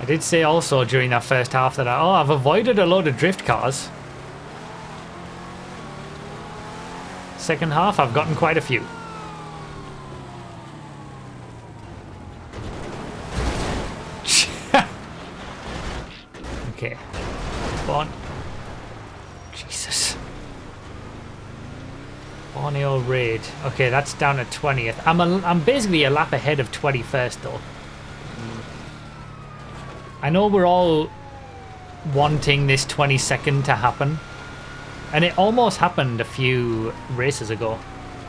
I did say also during that first half that I've avoided a load of drift cars. Second half, I've gotten quite a few. Okay. Come on. Jesus. Borneo Raid. Okay, that's down at 20th. I'm basically a lap ahead of 21st though. I know we're all wanting this 22nd to happen, and it almost happened a few races ago.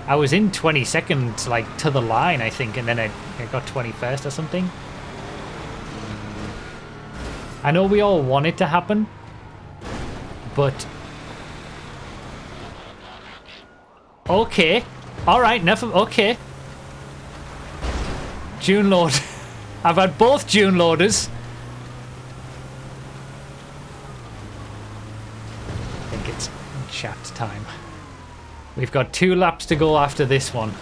I was in 22nd, like, to the line, I think, and then I got 21st or something. I know we all want it to happen, but... Okay. Alright, never... Okay. June load. I've had both June loaders. I think it's chat time. We've got 2 laps to go after this one.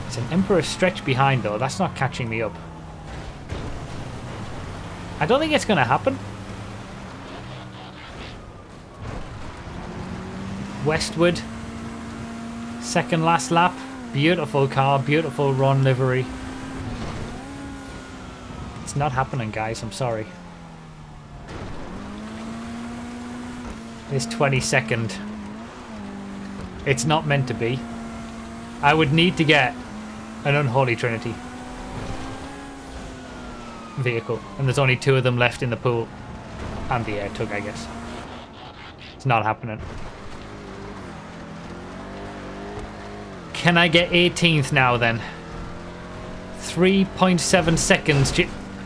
It's an Emperor stretch behind though, that's not catching me up. I don't think it's going to happen. Westward. Second last lap. Beautiful car, beautiful run livery. It's not happening, guys, I'm sorry. This 22nd. It's not meant to be. I would need to get an Unholy Trinity vehicle, and there's only 2 of them left in the pool, and the air tug, I guess. It's not happening. Can I get 18th now then? 3.7 seconds.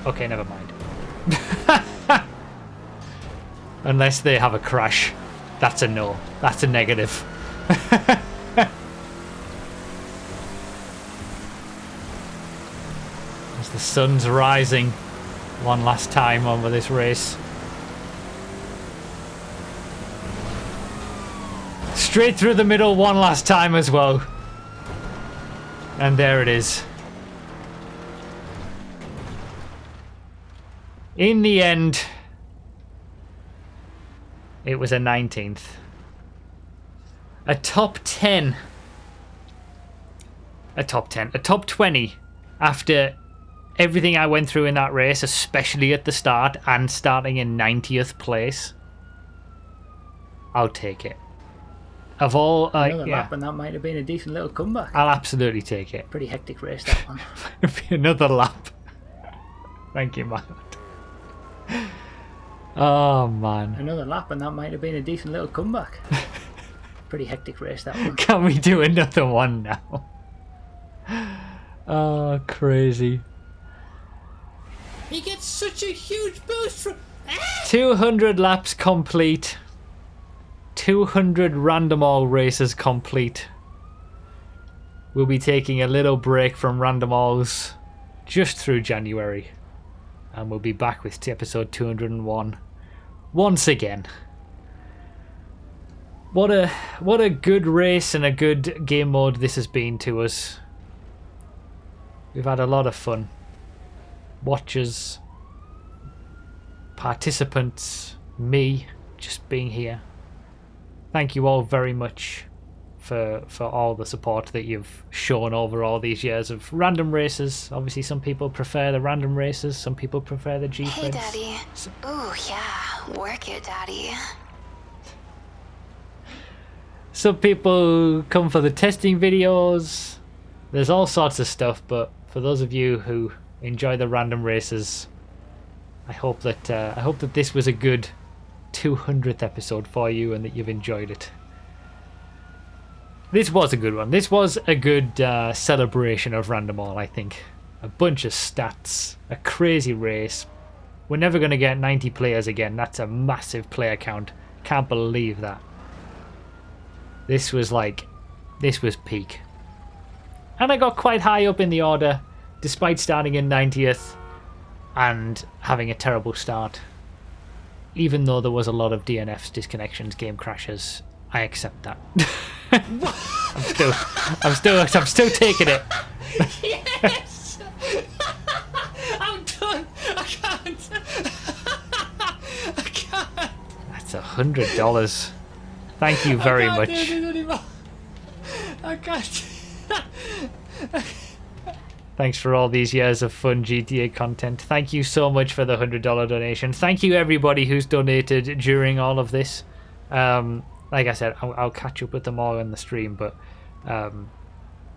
Okay, never mind. Unless they have a crash. That's a no. That's a negative. As the sun's rising one last time over this race. Straight through the middle one last time as well. And there it is. In the end, it was a 19th. A top 10. A top 10. A top 20 after everything I went through in that race, especially at the start and starting in 90th place. I'll take it. Of all, Another yeah. lap, and that might have been a decent little comeback. I'll absolutely take it. Pretty hectic race, that one. It'll be another lap. Thank you, man. Oh, man. Another lap, and that might have been a decent little comeback. Pretty hectic race, that one. Can we do another one now? Oh, crazy. He gets such a huge boost from... 200 laps complete. 200 random all races complete. We'll be taking a little break from random alls just through January, and we'll be back with episode 201 once again. What a good race and a good game mode this has been to us. We've had a lot of fun. Watchers, participants, me just being here. Thank you all very much for all the support that you've shown over all these years of random races. Obviously, some people prefer the random races, some people prefer the G-Threads. Hey, Daddy. Ooh, yeah. Work it, Daddy. Some people come for the testing videos. There's all sorts of stuff, but for those of you who enjoy the random races, I hope that this was a good 200th episode for you and that you've enjoyed it. This was a good one. This was a good celebration of Random All, I think. A bunch of stats, a crazy race. We're never going to get 90 players again. That's a massive player count. Can't believe that. This was peak. And I got quite high up in the order, despite starting in 90th and having a terrible start. Even though there was a lot of DNFs, disconnections, game crashes, I accept that. I'm still taking it. Yes! I'm done! I can't! I can't! That's $100. Thank you very much. I can't. Thanks for all these years of fun GTA content. Thank you so much for the $100 donation. Thank you everybody who's donated during all of this. Like I said, I'll catch up with them all in the stream, but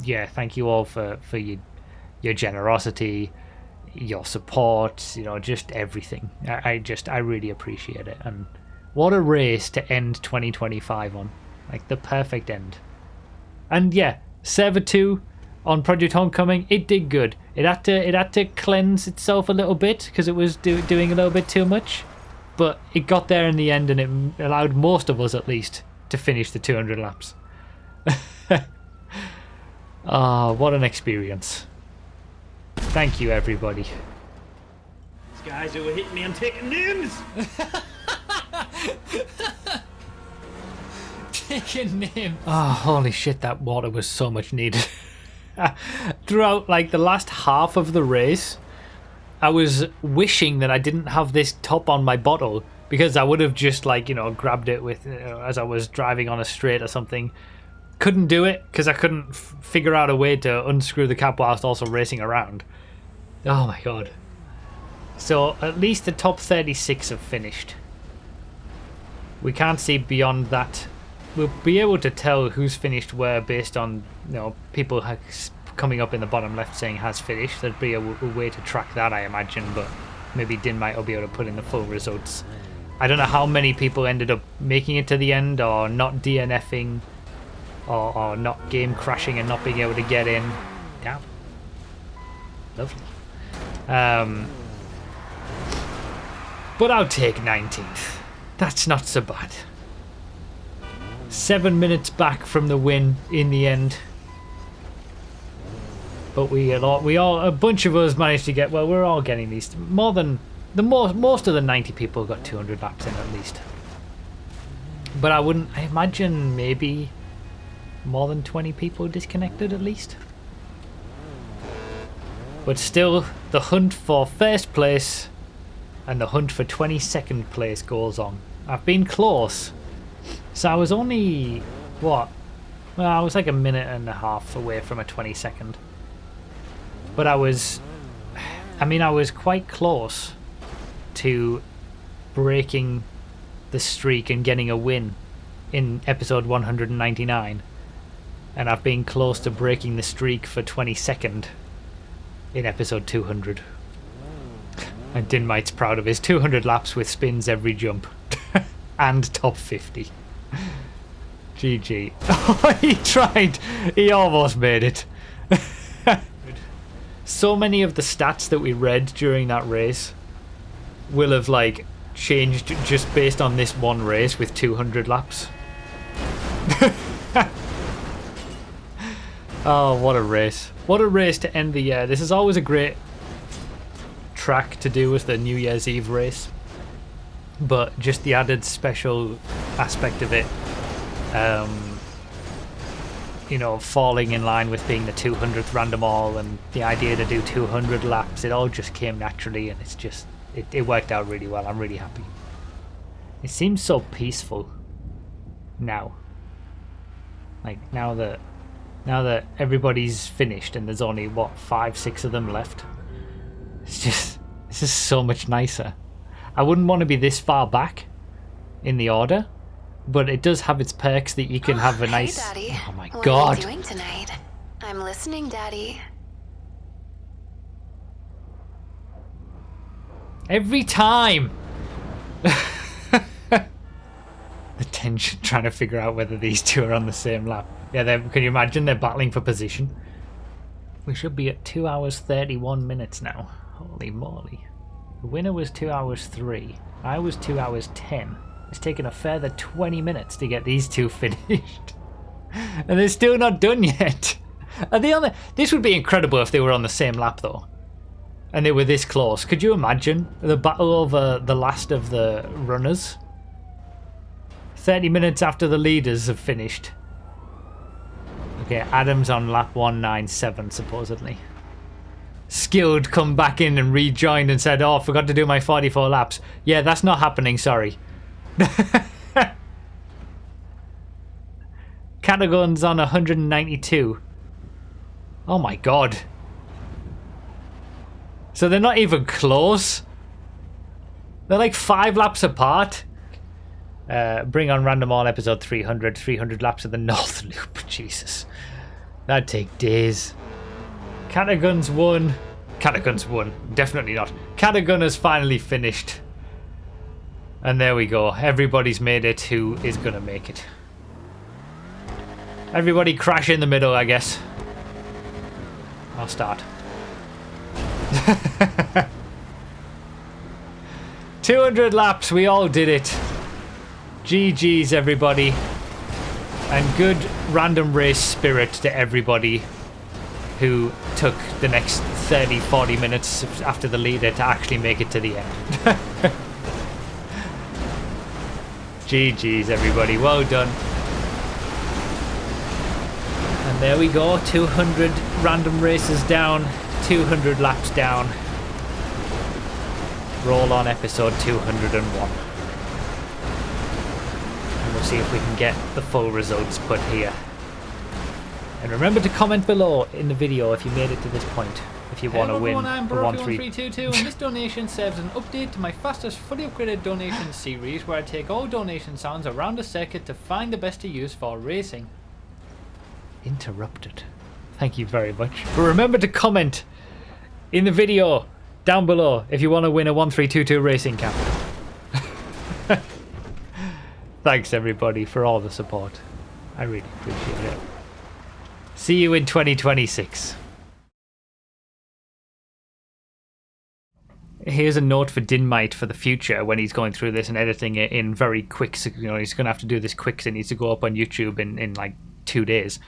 yeah, thank you all for your generosity, your support, you know, just everything. I really appreciate it. And what a race to end 2025 on. Like the perfect end. And yeah, Server 2 on Project Homecoming, it did good. It had to cleanse itself a little bit because it was doing a little bit too much. But it got there in the end, and it allowed most of us, at least, to finish the 200 laps. Ah, what an experience. Thank you, everybody. These guys who were hitting me and taking names! Taking names. Oh, holy shit, that water was so much needed. Throughout, like, the last half of the race, I was wishing that I didn't have this top on my bottle, because I would have just, like, you know, grabbed it with, you know, as I was driving on a straight or something. Couldn't do it because I couldn't figure out a way to unscrew the cap whilst also racing around. Oh my god. So at least the top 36 have finished. We can't see beyond that. We'll be able to tell who's finished where based on, you know, people coming up in the bottom left saying has finished. There'd be a way to track that, I imagine, but maybe DiNmiTe will be able to put in the full results. I don't know how many people ended up making it to the end or not DNFing or not game crashing and not being able to get in. Damn. Lovely. But I'll take 19th. That's not so bad. 7 minutes back from the win in the end. But a bunch of us managed to get, well, we're all getting these. Most of the 90 people got 200 laps in at least. But I imagine maybe more than 20 people disconnected at least. But still, the hunt for first place and the hunt for 22nd place goes on. I've been close. So I was only, what? Well, I was like a minute and a half away from a 22nd. But I was quite close to breaking the streak and getting a win in episode 199. And I've been close to breaking the streak for 22nd in episode 200. And DiNmiTe's proud of his 200 laps with spins every jump. And top 50. GG. Oh, he tried. He almost made it. So many of the stats that we read during that race will have, like, changed just based on this one race with 200 laps. Oh, what a race. What a race to end the year. This is always a great track to do as the New Year's Eve race. But just the added special aspect of it, you know, falling in line with being the 200th random all and the idea to do 200 laps, it all just came naturally, and it's just, it worked out really well. I'm really happy. It seems so peaceful now. Like, now that everybody's finished and there's only, what, 5-6 of them left. It's just so much nicer. I wouldn't want to be this far back in the order, but it does have its perks that you can have a nice... Hey, Daddy. Oh my What god. are you doing tonight? I'm listening, Daddy. Every time! The tension trying to figure out whether these two are on the same lap. Yeah, can you imagine? They're battling for position. We should be at 2 hours 31 minutes now. Holy moly. The winner was 2 hours 3. I was 2 hours 10. It's taken a further 20 minutes to get these two finished. And they're still not done yet. Are they on the... This would be incredible if they were on the same lap though. And they were this close. Could you imagine the battle over the last of the runners? 30 minutes after the leaders have finished. Okay, Adam's on lap 197 supposedly. Skilled come back in and rejoined and said, oh, I forgot to do my 44 laps. Yeah, that's not happening, sorry. Catagon's on 192. Oh my god. So they're not even close. They're like 5 laps apart. Bring on Random All episode 300. 300 laps of the North Loop. Jesus. That'd take days. Catagun's won. Catagun's won. Definitely not. Catagun has finally finished. And there we go. Everybody's made it who is going to make it. Everybody crash in the middle, I guess. I'll start. 200 laps, we all did it. GG's everybody. And good random race spirit to everybody who took the next 30-40 minutes after the leader to actually make it to the end. GG's everybody, well done. And there we go, 200 random races down, 200 laps down. Roll on episode 201. And we'll see if we can get the full results put here. And remember to comment below in the video if you made it to this point. If you want to win I'm the 1322 and this donation serves as an update to my fastest fully upgraded donation series where I take all donation sounds around the circuit to find the best to use for racing. Interrupted. Thank you very much. But remember to comment in the video down below if you want to win a 1322 racing cap. Thanks everybody for all the support. I really appreciate it. See you in 2026. Here's a note for DiNmiTe for the future when he's going through this and editing it in very quick. You know, he's going to have to do this quick, so it needs to go up on YouTube in like 2 days.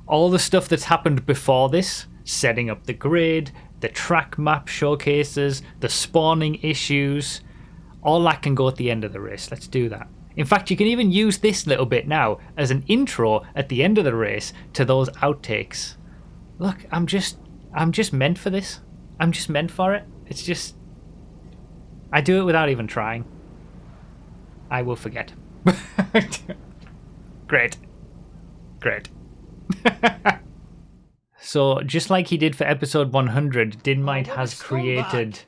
All the stuff that's happened before this, setting up the grid, the track map showcases, the spawning issues, all that can go at the end of the race. Let's do that. In fact, you can even use this little bit now as an intro at the end of the race to those outtakes. Look, I'm just meant for this. I'm just meant for it. It's just, I do it without even trying. I will forget. Great. Great. So, just like he did for episode 100, DiNmiTe has created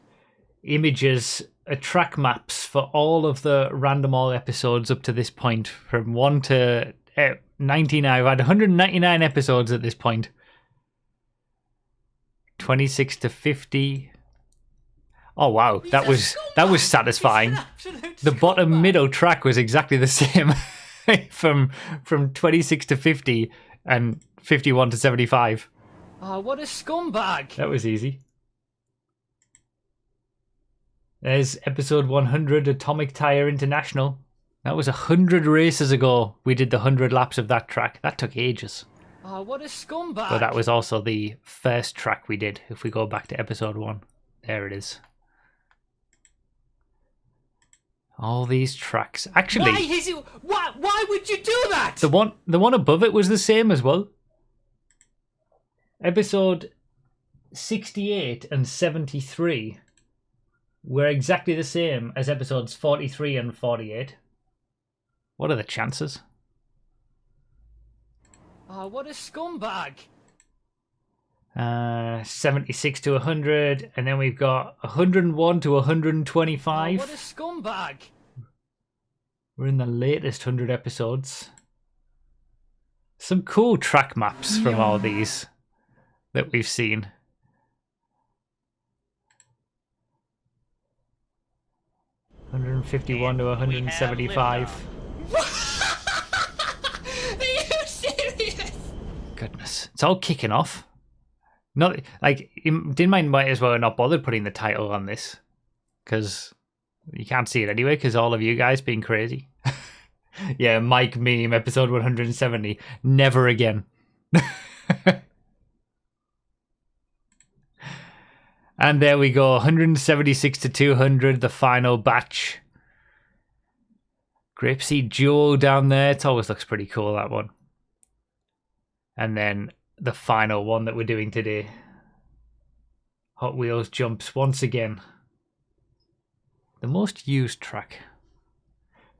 images, track maps for all of the Random All episodes up to this point, from 1 to 99. I've had 199 episodes at this point. 26 to 50. Oh wow, that was satisfying. The bottom middle track was exactly the same from 26 to 50 and 51 to 75. Oh, what a scumbag! That was easy. There's episode 100, Atomic Tire International. That was 100 races ago. We did the 100 laps of that track. That took ages. Oh, what a scumbag! But that was also the first track we did. If we go back to episode 1, there it is. All these tracks. Actually, why would you do that? the one above it was the same as well. Episode 68 and 73 were exactly the same as episodes 43 and 48. What are the chances? Oh, what a scumbag! 76 to 100, and then we've got 101 to 125. Oh, what a scumbag! We're in the latest 100 episodes. Some cool track maps from all these that we've seen. $151 to 175. Are you serious? Goodness, it's all kicking off. Not like DiNmiTe might as well have not bothered putting the title on this, because you can't see it anyway. Because all of you guys being crazy. Yeah, Mike meme episode 170. Never again. And there we go, 176 to 200, the final batch. Grapeseed Jewel down there. It always looks pretty cool, that one. And then the final one that we're doing today. Hot Wheels jumps once again. The most used track.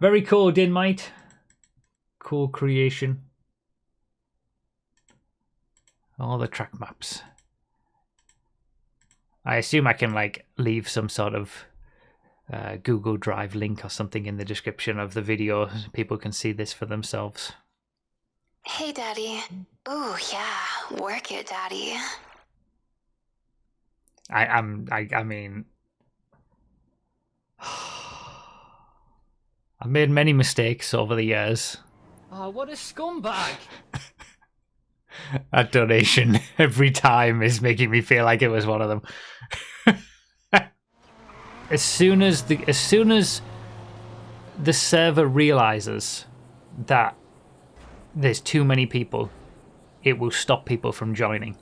Very cool, DiNmiTe. Cool creation. All the track maps. I assume I can like leave some sort of Google Drive link or something in the description of the video so people can see this for themselves. Hey, Daddy. Ooh, yeah. Work it, Daddy. I mean, I've made many mistakes over the years. Oh, what a scumbag! That donation every time is making me feel like it was one of them. As soon as the server realizes that there's too many people, it will stop people from joining.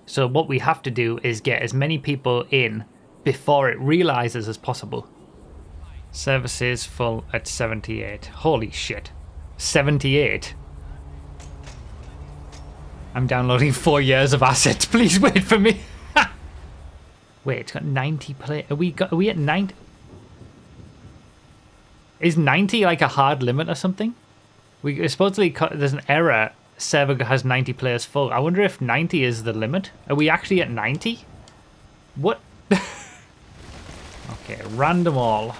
So what we have to do is get as many people in before it realizes as possible. Services full at 78. Holy shit. 78? I'm downloading 4 years of assets. Please wait for me. Wait, it's got 90 play. Are we at 90? Is 90 like a hard limit or something? We supposedly there's an error. Server has 90 players full. I wonder if 90 is the limit. Are we actually at 90? What? Okay, random all.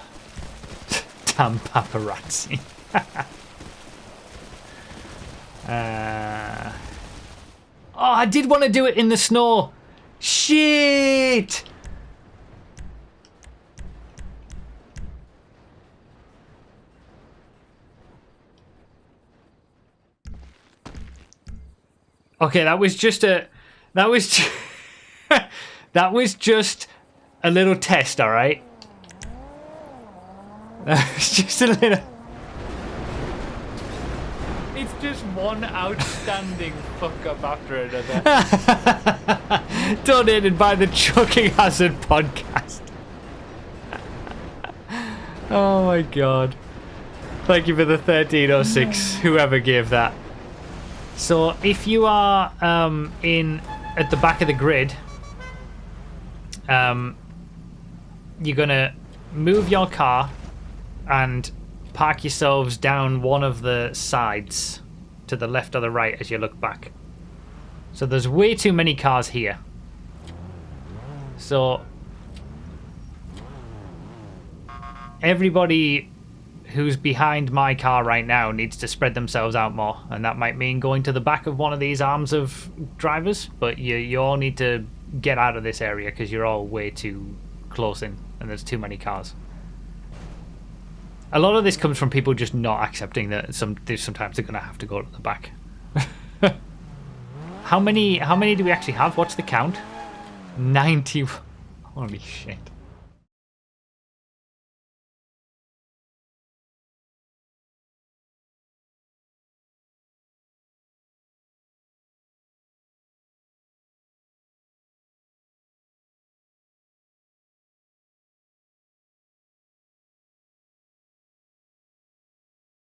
Damn paparazzi. Oh, I did want to do it in the snow. Shit! Okay, that was just a that was just a little test, all right? That was just a little. It's just one outstanding fuck up after another. Donated by the Chucking Hazard podcast. Oh my god. Thank you for the 1306, whoever gave that. So if you are in at the back of the grid, you're gonna move your car and park yourselves down one of the sides to the left or the right as you look back. So there's way too many cars here. So everybody who's behind my car right now needs to spread themselves out more, and that might mean going to the back of one of these arms of drivers, but you all need to get out of this area because you're all way too close in and there's too many cars. A lot of this comes from people just not accepting that sometimes they're going to have to go to the back. How many do we actually have? What's the count? 90. Holy shit.